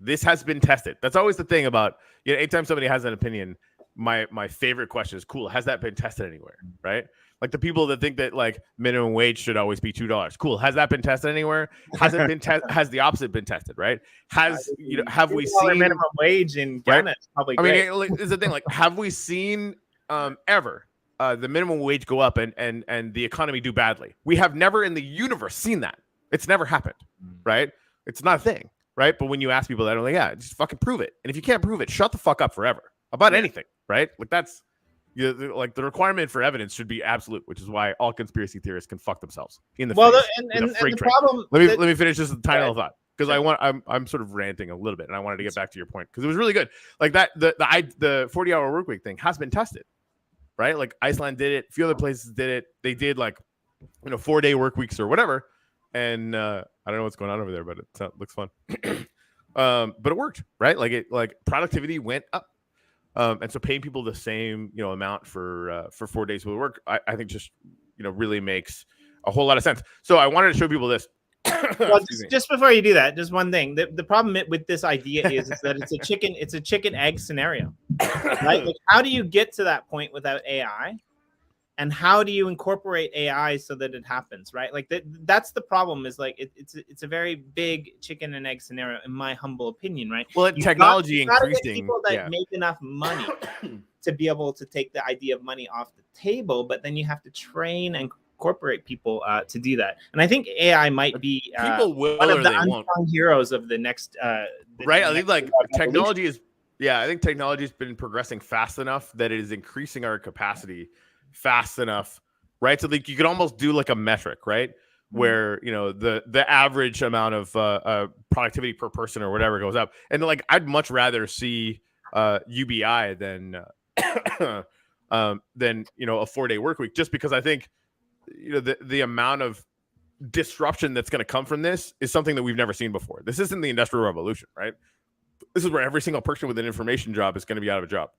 This has been tested. That's always the thing about, anytime somebody has an opinion, my favorite question is, cool, has that been tested anywhere? Right? Like the people that think that like minimum wage should always be $2. Cool. Has that been tested anywhere? Has it been has the opposite been tested? Right? Have we seen minimum wage in Ghana? Right? Probably great. I mean, is the thing, like, have we seen ever the minimum wage go up and the economy do badly? We have never in the universe seen that. It's never happened, right? It's not a thing, right? But when you ask people that, I'm like, yeah, just fucking prove it. And if you can't prove it, shut the fuck up forever about anything, right? Like that's like the requirement for evidence should be absolute, which is why all conspiracy theorists can fuck themselves in the Well, face. and Freight the train. problem. Let me finish this tiny little thought, because Sure. I'm sort of ranting a little bit, and I wanted to get back to your point because it was really good. Like that the 40-hour work week thing has been tested, right? Like Iceland did it, a few other places did it. They did like 4-day work weeks or whatever, and I don't know what's going on over there, but it looks fun. But it worked, right? Like productivity went up. And so paying people the same, amount for 4 days of work, I think just, really makes a whole lot of sense. So I wanted to show people this. Well, just before you do that, just one thing. The problem with this idea is that it's a chicken egg scenario, right? Like, how do you get to that point without AI? And how do you incorporate AI so that it happens, right? Like that's the problem. Is like it's a very big chicken and egg scenario, in my humble opinion, right? Well, technology increasing, get people that make enough money to be able to take the idea of money off the table, but then you have to train and incorporate people to do that. And I think AI might be people will one of or the they unsung won't. heroes of the next. Right, I think like technology is. Yeah, I think technology has been progressing fast enough that it is increasing our capacity fast enough, right? So like you could almost do like a metric, right? Where the average amount of productivity per person or whatever goes up, and like I'd much rather see UBI than a 4-day work week, just because I think the amount of disruption that's going to come from this is something that we've never seen before. This isn't the Industrial Revolution, right? This is where every single person with an information job is going to be out of a job.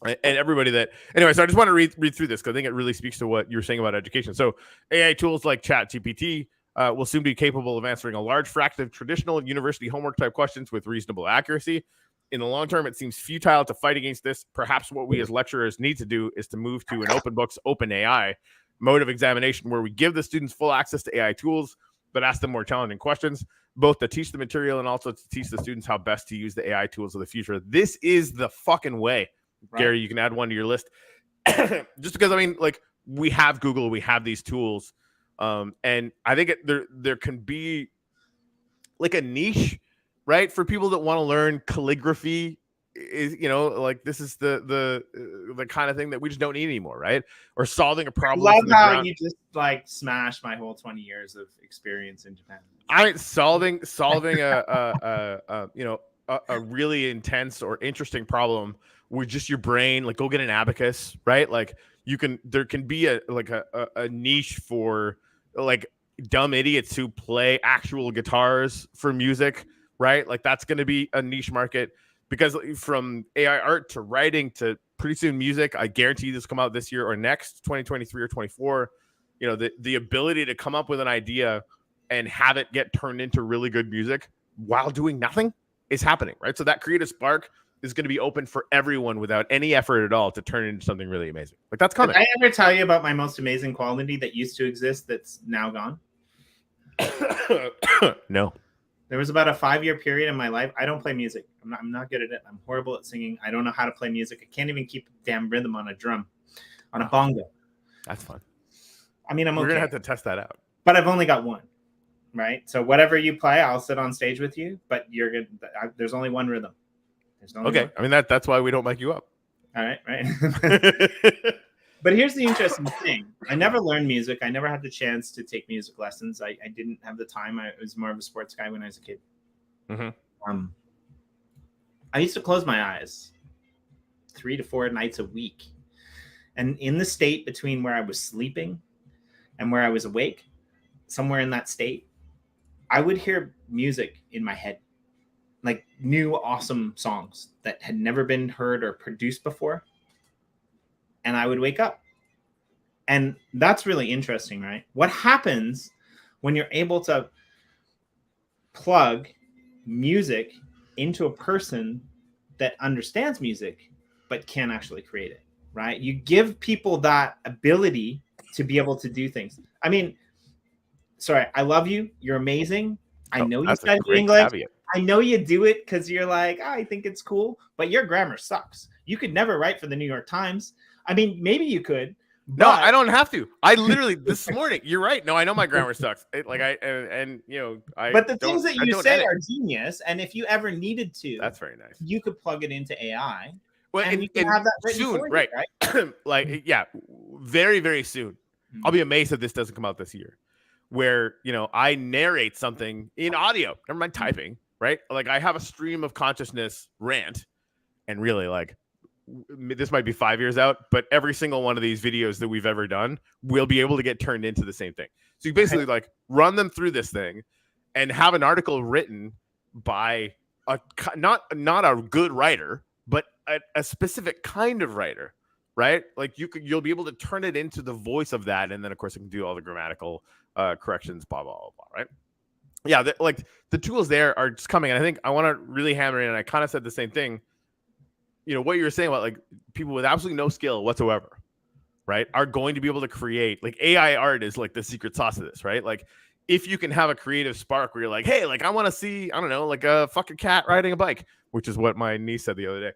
And everybody that anyway, so I just want to read through this because I think it really speaks to what you're saying about education. So AI tools like ChatGPT will soon be capable of answering a large fraction of traditional university homework type questions with reasonable accuracy. In the long term, it seems futile to fight against this. Perhaps what we as lecturers need to do is to move to an open books, open AI mode of examination where we give the students full access to AI tools, but ask them more challenging questions, both to teach the material and also to teach the students how best to use the AI tools of the future. This is the fucking way. Right. Gary, you can add one to your list. Just because, I mean, like, we have Google, we have these tools. And I think there can be like a niche, right, for people that want to learn calligraphy. Is like this is the kind of thing that we just don't need anymore, right? Or solving a problem. I love how you just like smashed my whole 20 years of experience in Japan. Solving a really intense or interesting problem with just your brain. Like, go get an abacus, right? Like, there can be a niche for like dumb idiots who play actual guitars for music, right? Like, that's going to be a niche market, because from AI art to writing to pretty soon music, I guarantee this will come out this year or next, 2023 or 24. The ability to come up with an idea and have it get turned into really good music while doing nothing is happening, right? So that creative spark is going to be open for everyone without any effort at all to turn it into something really amazing. Like, that's coming. Did I ever tell you about my most amazing quality that used to exist that's now gone? No. There was about a 5-year period in my life. I don't play music. I'm not good at it. I'm horrible at singing. I don't know how to play music. I can't even keep a damn rhythm on a drum, on a bongo. That's fun. I mean, We're going to have to test that out. But I've only got one, right? So whatever you play, I'll sit on stage with you, but you're good. There's only one rhythm. Okay. One. I mean, that's why we don't mic you up. All right. Right. But here's the interesting thing. I never learned music. I never had the chance to take music lessons. I didn't have the time. I was more of a sports guy when I was a kid. Mm-hmm. I used to close my eyes 3 to 4 nights a week. And in the state between where I was sleeping and where I was awake, somewhere in that state, I would hear music in my head, like new awesome songs that had never been heard or produced before. And I would wake up. And that's really interesting, right? What happens when you're able to plug music into a person that understands music but can't actually create it, right? You give people that ability to be able to do things. I mean, sorry, I love you. You're amazing. I know you study English. Caveat. I know you do it because you're like, I think it's cool, but your grammar sucks. You could never write for the New York Times. I mean, maybe you could. But... No, I don't have to. I literally this morning. You're right. No, I know my grammar sucks. But the things that you say are genius. And if you ever needed to, that's very nice. You could plug it into AI. Well, and you can have that written soon, for you, right? right? Like, yeah, very, very soon. I'll be amazed if this doesn't come out this year, where, you know, I narrate something in audio, never mind typing, right? Like, I have a stream of consciousness rant, and really, like, this might be 5 years out, but every single one of these videos that we've ever done will be able to get turned into the same thing. So you basically like run them through this thing and have an article written by not a good writer, but a specific kind of writer, right? Like you'll be able to turn it into the voice of that, and then of course it can do all the grammatical corrections, blah blah blah, right? Yeah, like the tools there are just coming, and I think I want to really hammer in. And I kind of said the same thing. You know what you were saying about like people with absolutely no skill whatsoever, right, are going to be able to create like AI art is like the secret sauce of this, right? Like if you can have a creative spark where you're like, hey, like I want to see, I don't know, like a fucking cat riding a bike, which is what my niece said the other day.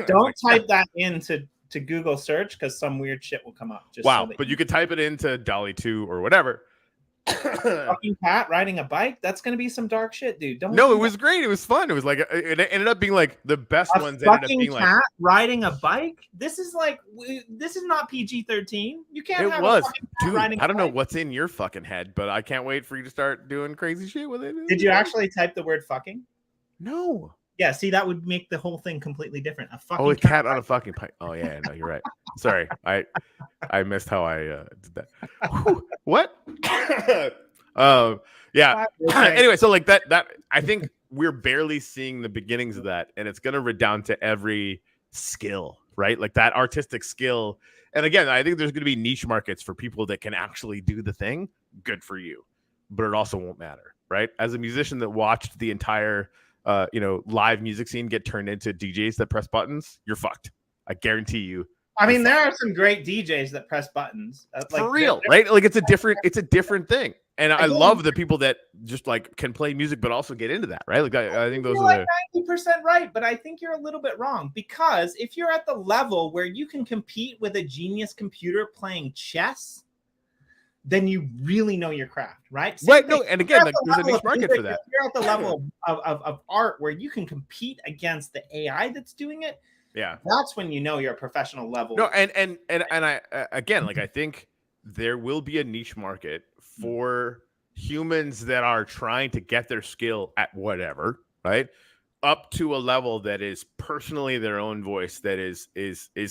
Don't like, type that into Google search because some weird shit will come up. Just wow, so but you could type it into Dolly 2 or whatever. Fucking cat riding a bike, that's gonna be some dark shit, dude. Don't. No, it was great. It was fun. It was like it ended up being like the best ones. Ended up being cat like riding a bike. This is like this is not PG-13. You can't. It have was, a dude. riding I don't know bike. what's in your fucking head, but I can't wait for you to start doing crazy shit with it. Did you actually type the word fucking? No. Yeah, see, that would make the whole thing completely different. A fucking a cat on a fucking pipe. Oh yeah, no, you're right. Sorry, I missed how I did that. What? Yeah. Anyway, so like that I think we're barely seeing the beginnings of that, and it's gonna redound to every skill, right? Like that artistic skill. And again, I think there's gonna be niche markets for people that can actually do the thing. Good for you, but it also won't matter, right? As a musician that watched the entire live music scene get turned into DJs that press buttons, you're fucked. I guarantee you. I mean, there are some great DJs that press buttons. Like, for real, right? Like it's a different thing. And I love the people that just like can play music, but also get into that, right? Like I think those are like 90% right, but I think you're a little bit wrong, because if you're at the level where you can compete with a genius computer playing chess, then you really know your craft, right? Right. No, and again, like, there's a niche market for that. If you're at the level of art where you can compete against the AI that's doing it, yeah, that's when you know you're a professional level. No, and I again, like I think there will be a niche market for humans that are trying to get their skill at whatever, right? Up to a level that is personally their own voice, that is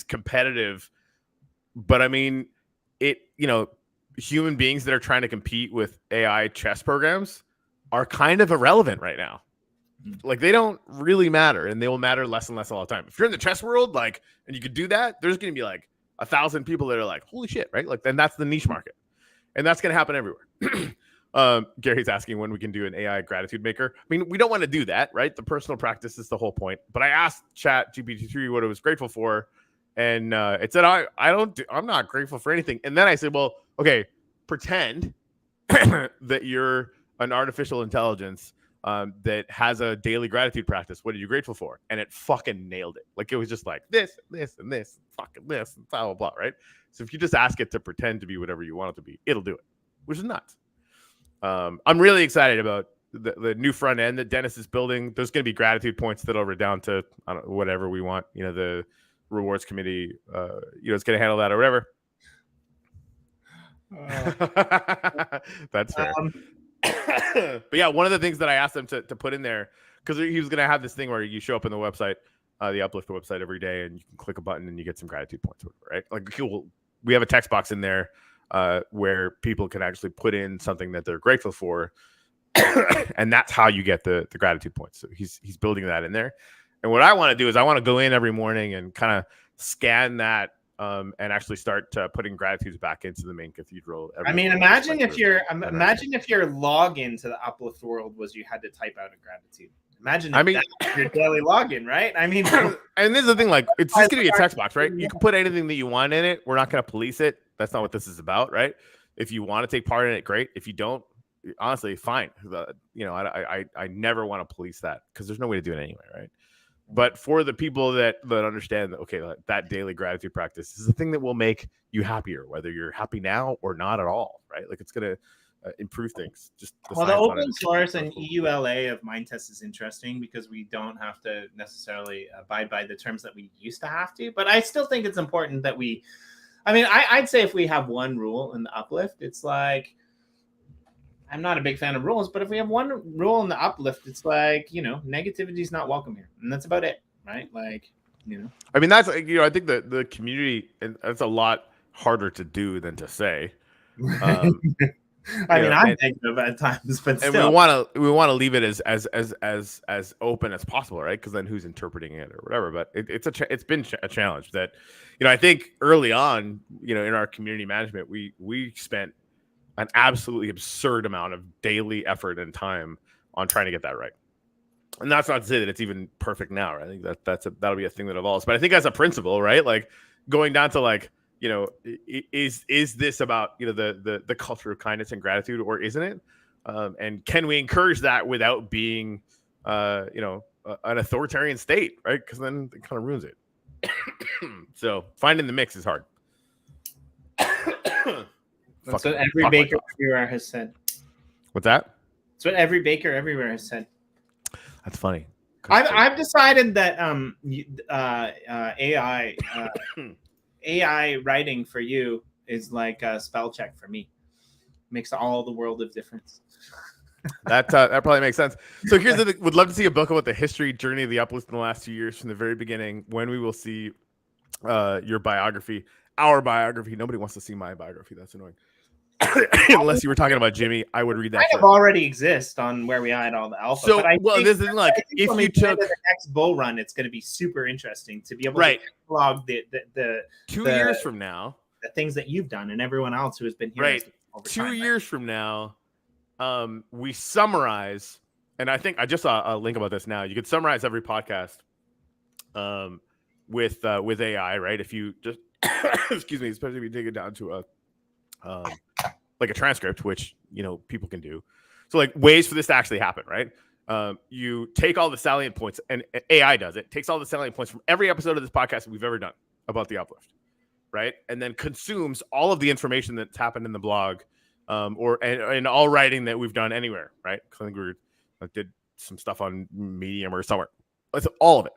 competitive. But I mean, human beings that are trying to compete with AI chess programs are kind of irrelevant right now. Like they don't really matter, and they will matter less and less all the time. If you're in the chess world, like, and you could do that, there's going to be like 1,000 people that are like, holy shit, right? Like, then that's the niche market, and that's going to happen everywhere. Gary's asking when we can do an AI gratitude maker. I mean, we don't want to do that, right? The personal practice is the whole point. But I asked Chat GPT-3 what it was grateful for, and it said, I'm not grateful for anything. And then I said, well, okay, pretend that you're an artificial intelligence that has a daily gratitude practice. What are you grateful for? And it fucking nailed it. Like it was just like this, and this, fucking this, and blah, blah, blah, right? So if you just ask it to pretend to be whatever you want it to be, it'll do it, which is nuts. I'm really excited about the new front end that Dennis is building. There's going to be gratitude points that'll redound to whatever we want. The rewards committee, it's going to handle that or whatever. That's fair. But yeah, one of the things that I asked him to put in there, because he was going to have this thing where you show up in the website, the Uplift website every day, and you can click a button and you get some gratitude points, right? Like we have a text box in there where people can actually put in something that they're grateful for, and that's how you get the gratitude points. So he's building that in there. And what I want to do is I want to go in every morning and kind of scan that and actually start putting gratitudes back into the main cathedral. I mean, imagine if your login to the Uplift world was you had to type out a gratitude. Imagine that's your daily login, right? I mean, and this is the thing, like it's just gonna be a text box, right? You can put anything that you want in it. We're not gonna police it. That's not what this is about, right? If you want to take part in it, great. If you don't, honestly, fine. I never want to police that because there's no way to do it anyway, right? But for the people that understand that, okay, that daily gratitude practice is the thing that will make you happier, whether you're happy now or not at all, right? Like it's going to improve things. Just the well, the science on open it. source and EULA of Mindtest is interesting because we don't have to necessarily abide by the terms that we used to have to. But I still think it's important that we. I mean, I'd say if we have one rule in the Uplift, it's like. I'm not a big fan of rules, but if we have one rule in the Uplift, it's like, negativity is not welcome here. And that's about it, right? Like, I mean, that's, I think the community, and that's a lot harder to do than to say. I mean, I'm negative at times, but and still. we want to leave it as open as possible, right? Because then who's interpreting it or whatever. But it's been a challenge that, I think early on, in our community management, we spent an absolutely absurd amount of daily effort and time on trying to get that right. And that's not to say that it's even perfect now, right? I think that'll be a thing that evolves. But I think as a principle, right, like going down to like, is this about the culture of kindness and gratitude, or isn't it? And can we encourage that without being an authoritarian state, right? Because then it kind of ruins it. So finding the mix is hard. That's what every baker everywhere has said. What's that? That's what every baker everywhere has said. That's funny. I've decided that AI writing for you is like a spell check for me. Makes all the world of difference. That probably makes sense. So here's the thing. Would love to see a book about the history journey of the Uplift in the last 2 years from the very beginning. When we will see your biography, our biography. Nobody wants to see my biography. That's annoying. Unless you were talking about Jimmy, I would read that. Kind of already exist on where we are at all the alpha. So, this is like if you took the next bull run, it's going to be super interesting to be able to log the 2 years from now, the things that you've done and everyone else who has been here. Right, over 2 years from now, we summarize, and I think I just saw a link about this now. You could summarize every podcast, with AI, right? If you just excuse me, especially if you take it down to a like a transcript, which people can do. So like ways for this to actually happen, right? You take all the salient points, and AI does it. Takes all the salient points from every episode of this podcast that we've ever done about the Uplift, right? And then consumes all of the information that's happened in the blog, and all writing that we've done anywhere, right? I think we did some stuff on Medium or somewhere. It's all of it.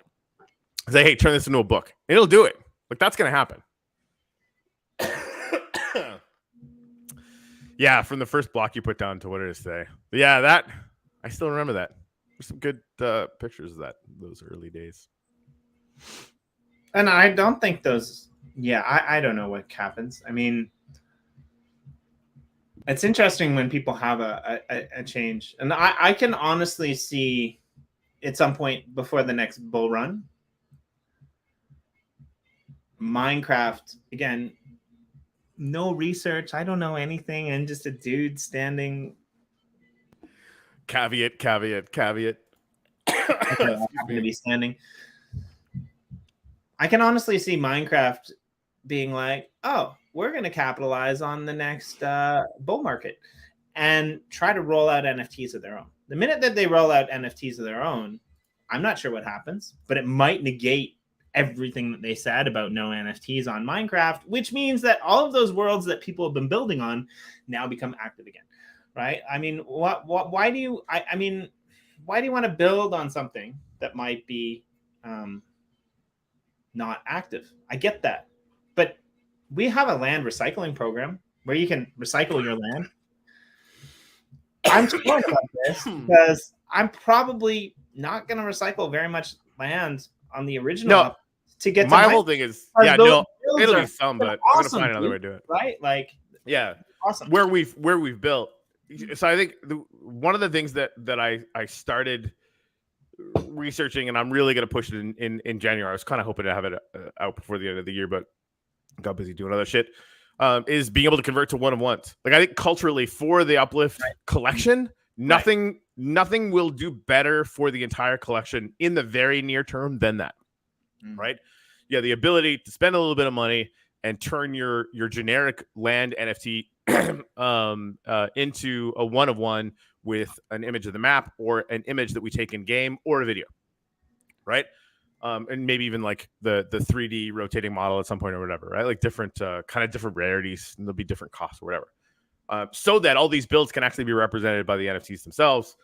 Say, hey, turn this into a book. And it'll do it. Like that's gonna happen. Yeah, from the first block you put down to what it is today. But yeah, that I still remember that. There's some good pictures of those early days. And I don't think those. Yeah, I don't know what happens. I mean, it's interesting when people have a change, and I can honestly see at some point before the next bull run, Minecraft again. No research. I don't know anything, and just a dude standing. Caveat. I'm going to be standing. I can honestly see Minecraft being like, "Oh, we're going to capitalize on the next bull market and try to roll out NFTs of their own." The minute that they roll out NFTs of their own, I'm not sure what happens, but it might negate everything that they said about no NFTs on Minecraft, which means that all of those worlds that people have been building on now become active again, right? I mean, why do you want to build on something that might be not active? I get that, but we have a land recycling program where you can recycle your land. I'm torn about this because I'm probably not going to recycle very much land on the original to get to my whole thing is it'll be some, but awesome, I'm gonna find another way to do it, right? Like awesome. where we've built. So I think one of the things that I started researching, and I'm really gonna push it in January. I was kind of hoping to have it out before the end of the year, but got busy doing other shit. Is being able to convert to one-of-ones. Like I think culturally for the Uplift collection, nothing will do better for the entire collection in the very near term than that. Right? Yeah, the ability to spend a little bit of money and turn your generic land NFT into a one-of-one with an image of the map or an image that we take in game or a video, right? And maybe even like the 3D rotating model at some point or whatever, right? Like different kind of different rarities, and there'll be different costs or whatever. so that all these builds can actually be represented by the NFTs themselves.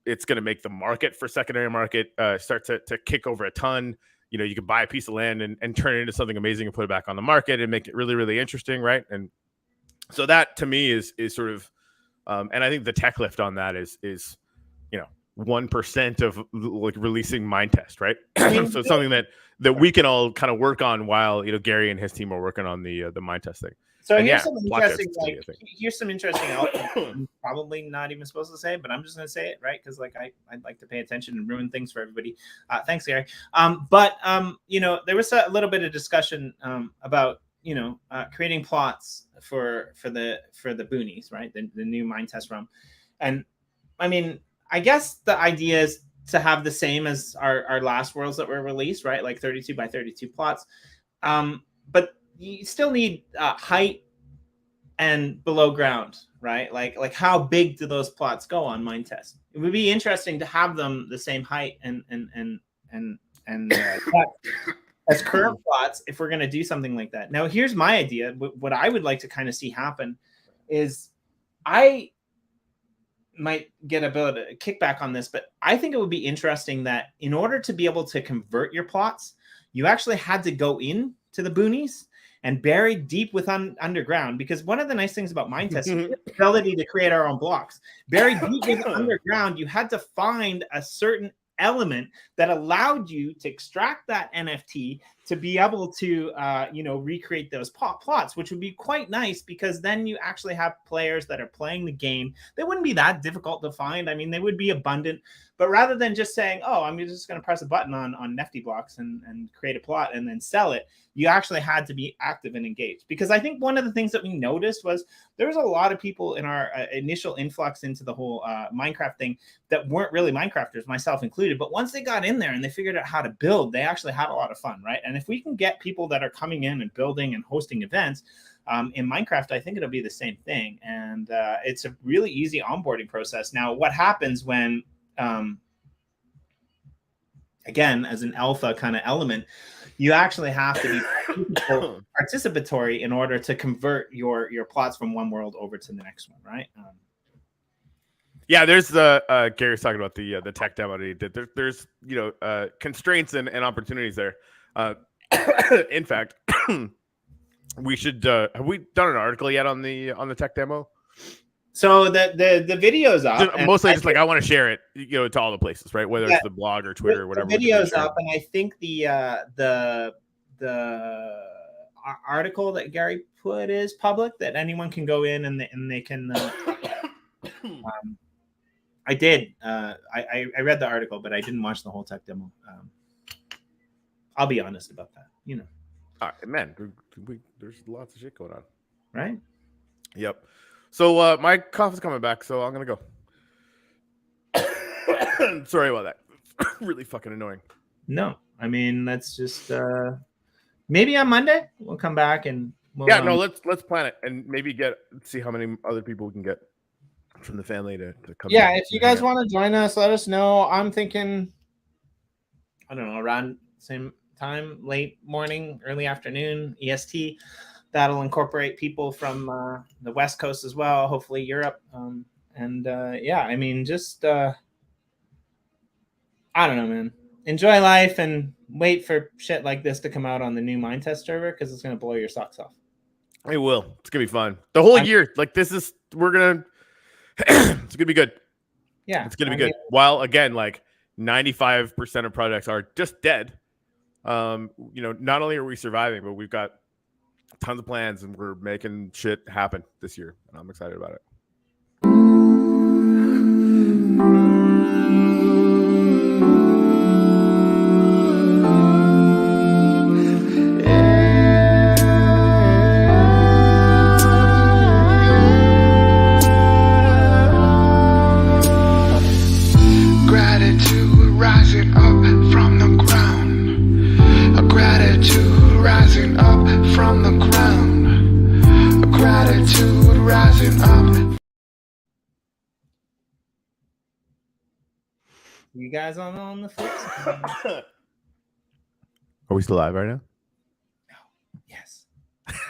It's going to make the market for secondary market start to kick over a ton. You know, you can buy a piece of land and turn it into something amazing and put it back on the market and make it really, really interesting, right? And so that to me is sort of, and I think the tech lift on that is 1% of like releasing mind test, right? So something that we can all kind of work on while Gary and his team are working on the mind test thing. So and here's some interesting, here's some interesting I'm probably not even supposed to say, but I'm just going to say it, right? Because like I'd like to pay attention and ruin things for everybody. Thanks, Gary. But there was a little bit of discussion about creating plots for the boonies, right? The new mind test realm, and I mean, I guess the idea is to have the same as our last worlds that were released, right? Like 32 by 32 plots, but you still need height and below ground, right? Like how big do those plots go on mind test? It would be interesting to have them the same height and as current plots if we're going to do something like that. Now, here's my idea. What I would like to kind of see happen is I might get a bit of a kickback on this, but I think it would be interesting that in order to be able to convert your plots, you actually had to go in to the boonies and buried deep within underground, because one of the nice things about mind testing is the ability to create our own blocks. Buried deep underground, you had to find a certain element that allowed you to extract that NFT to be able to recreate those plots, which would be quite nice, because then you actually have players that are playing the game. They wouldn't be that difficult to find. I mean, they would be abundant, but rather than just saying, oh, I'm just going to press a button on Nifty blocks and create a plot and then sell it, you actually had to be active and engaged. Because I think one of the things that we noticed was there was a lot of people in our initial influx into the whole Minecraft thing that weren't really Minecrafters, myself included. But once they got in there and they figured out how to build, they actually had a lot of fun, right? And if we can get people that are coming in and building and hosting events in Minecraft, I think it'll be the same thing. And it's a really easy onboarding process. Now, what happens when, again, as an alpha kind of element, you actually have to be participatory in order to convert your plots from one world over to the next one, right? Yeah, there's the Gary's talking about the tech demo that he did. There's constraints and opportunities there. In fact, we should have we done an article yet on the tech demo? So the video's up. Mostly just I want to share it, to all the places, right? Whether it's the blog or Twitter or whatever. The video's up, and I think the article that Gary put is public, that anyone can go in and they can. I did. I read the article, but I didn't watch the whole tech demo. I'll be honest about that. All right, man. There's lots of shit going on. Right. Yep. So my cough is coming back, so I'm gonna go. Sorry about that. Really fucking annoying. No, I mean, let's just maybe on Monday we'll come back and let's plan it and maybe see how many other people we can get from the family to come. Yeah, if you guys want to join us, let us know. I'm thinking, I don't know, around same time, late morning, early afternoon, EST. That'll incorporate people from the West Coast as well, hopefully Europe. I mean, just I don't know, man. Enjoy life and wait for shit like this to come out on the new Mind Test server, because it's gonna blow your socks off. It will. It's gonna be fun. The whole year, it's gonna be good. Yeah, it's gonna be good. While again, 95% of projects are just dead. Not only are we surviving, but we've got tons of plans and we're making shit happen this year, and I'm excited about it. Gratitude rising up from the ground. Gratitude rising up from the ground. Gratitude rising up. You guys on the flip side? Are we still live right now? No. Yes.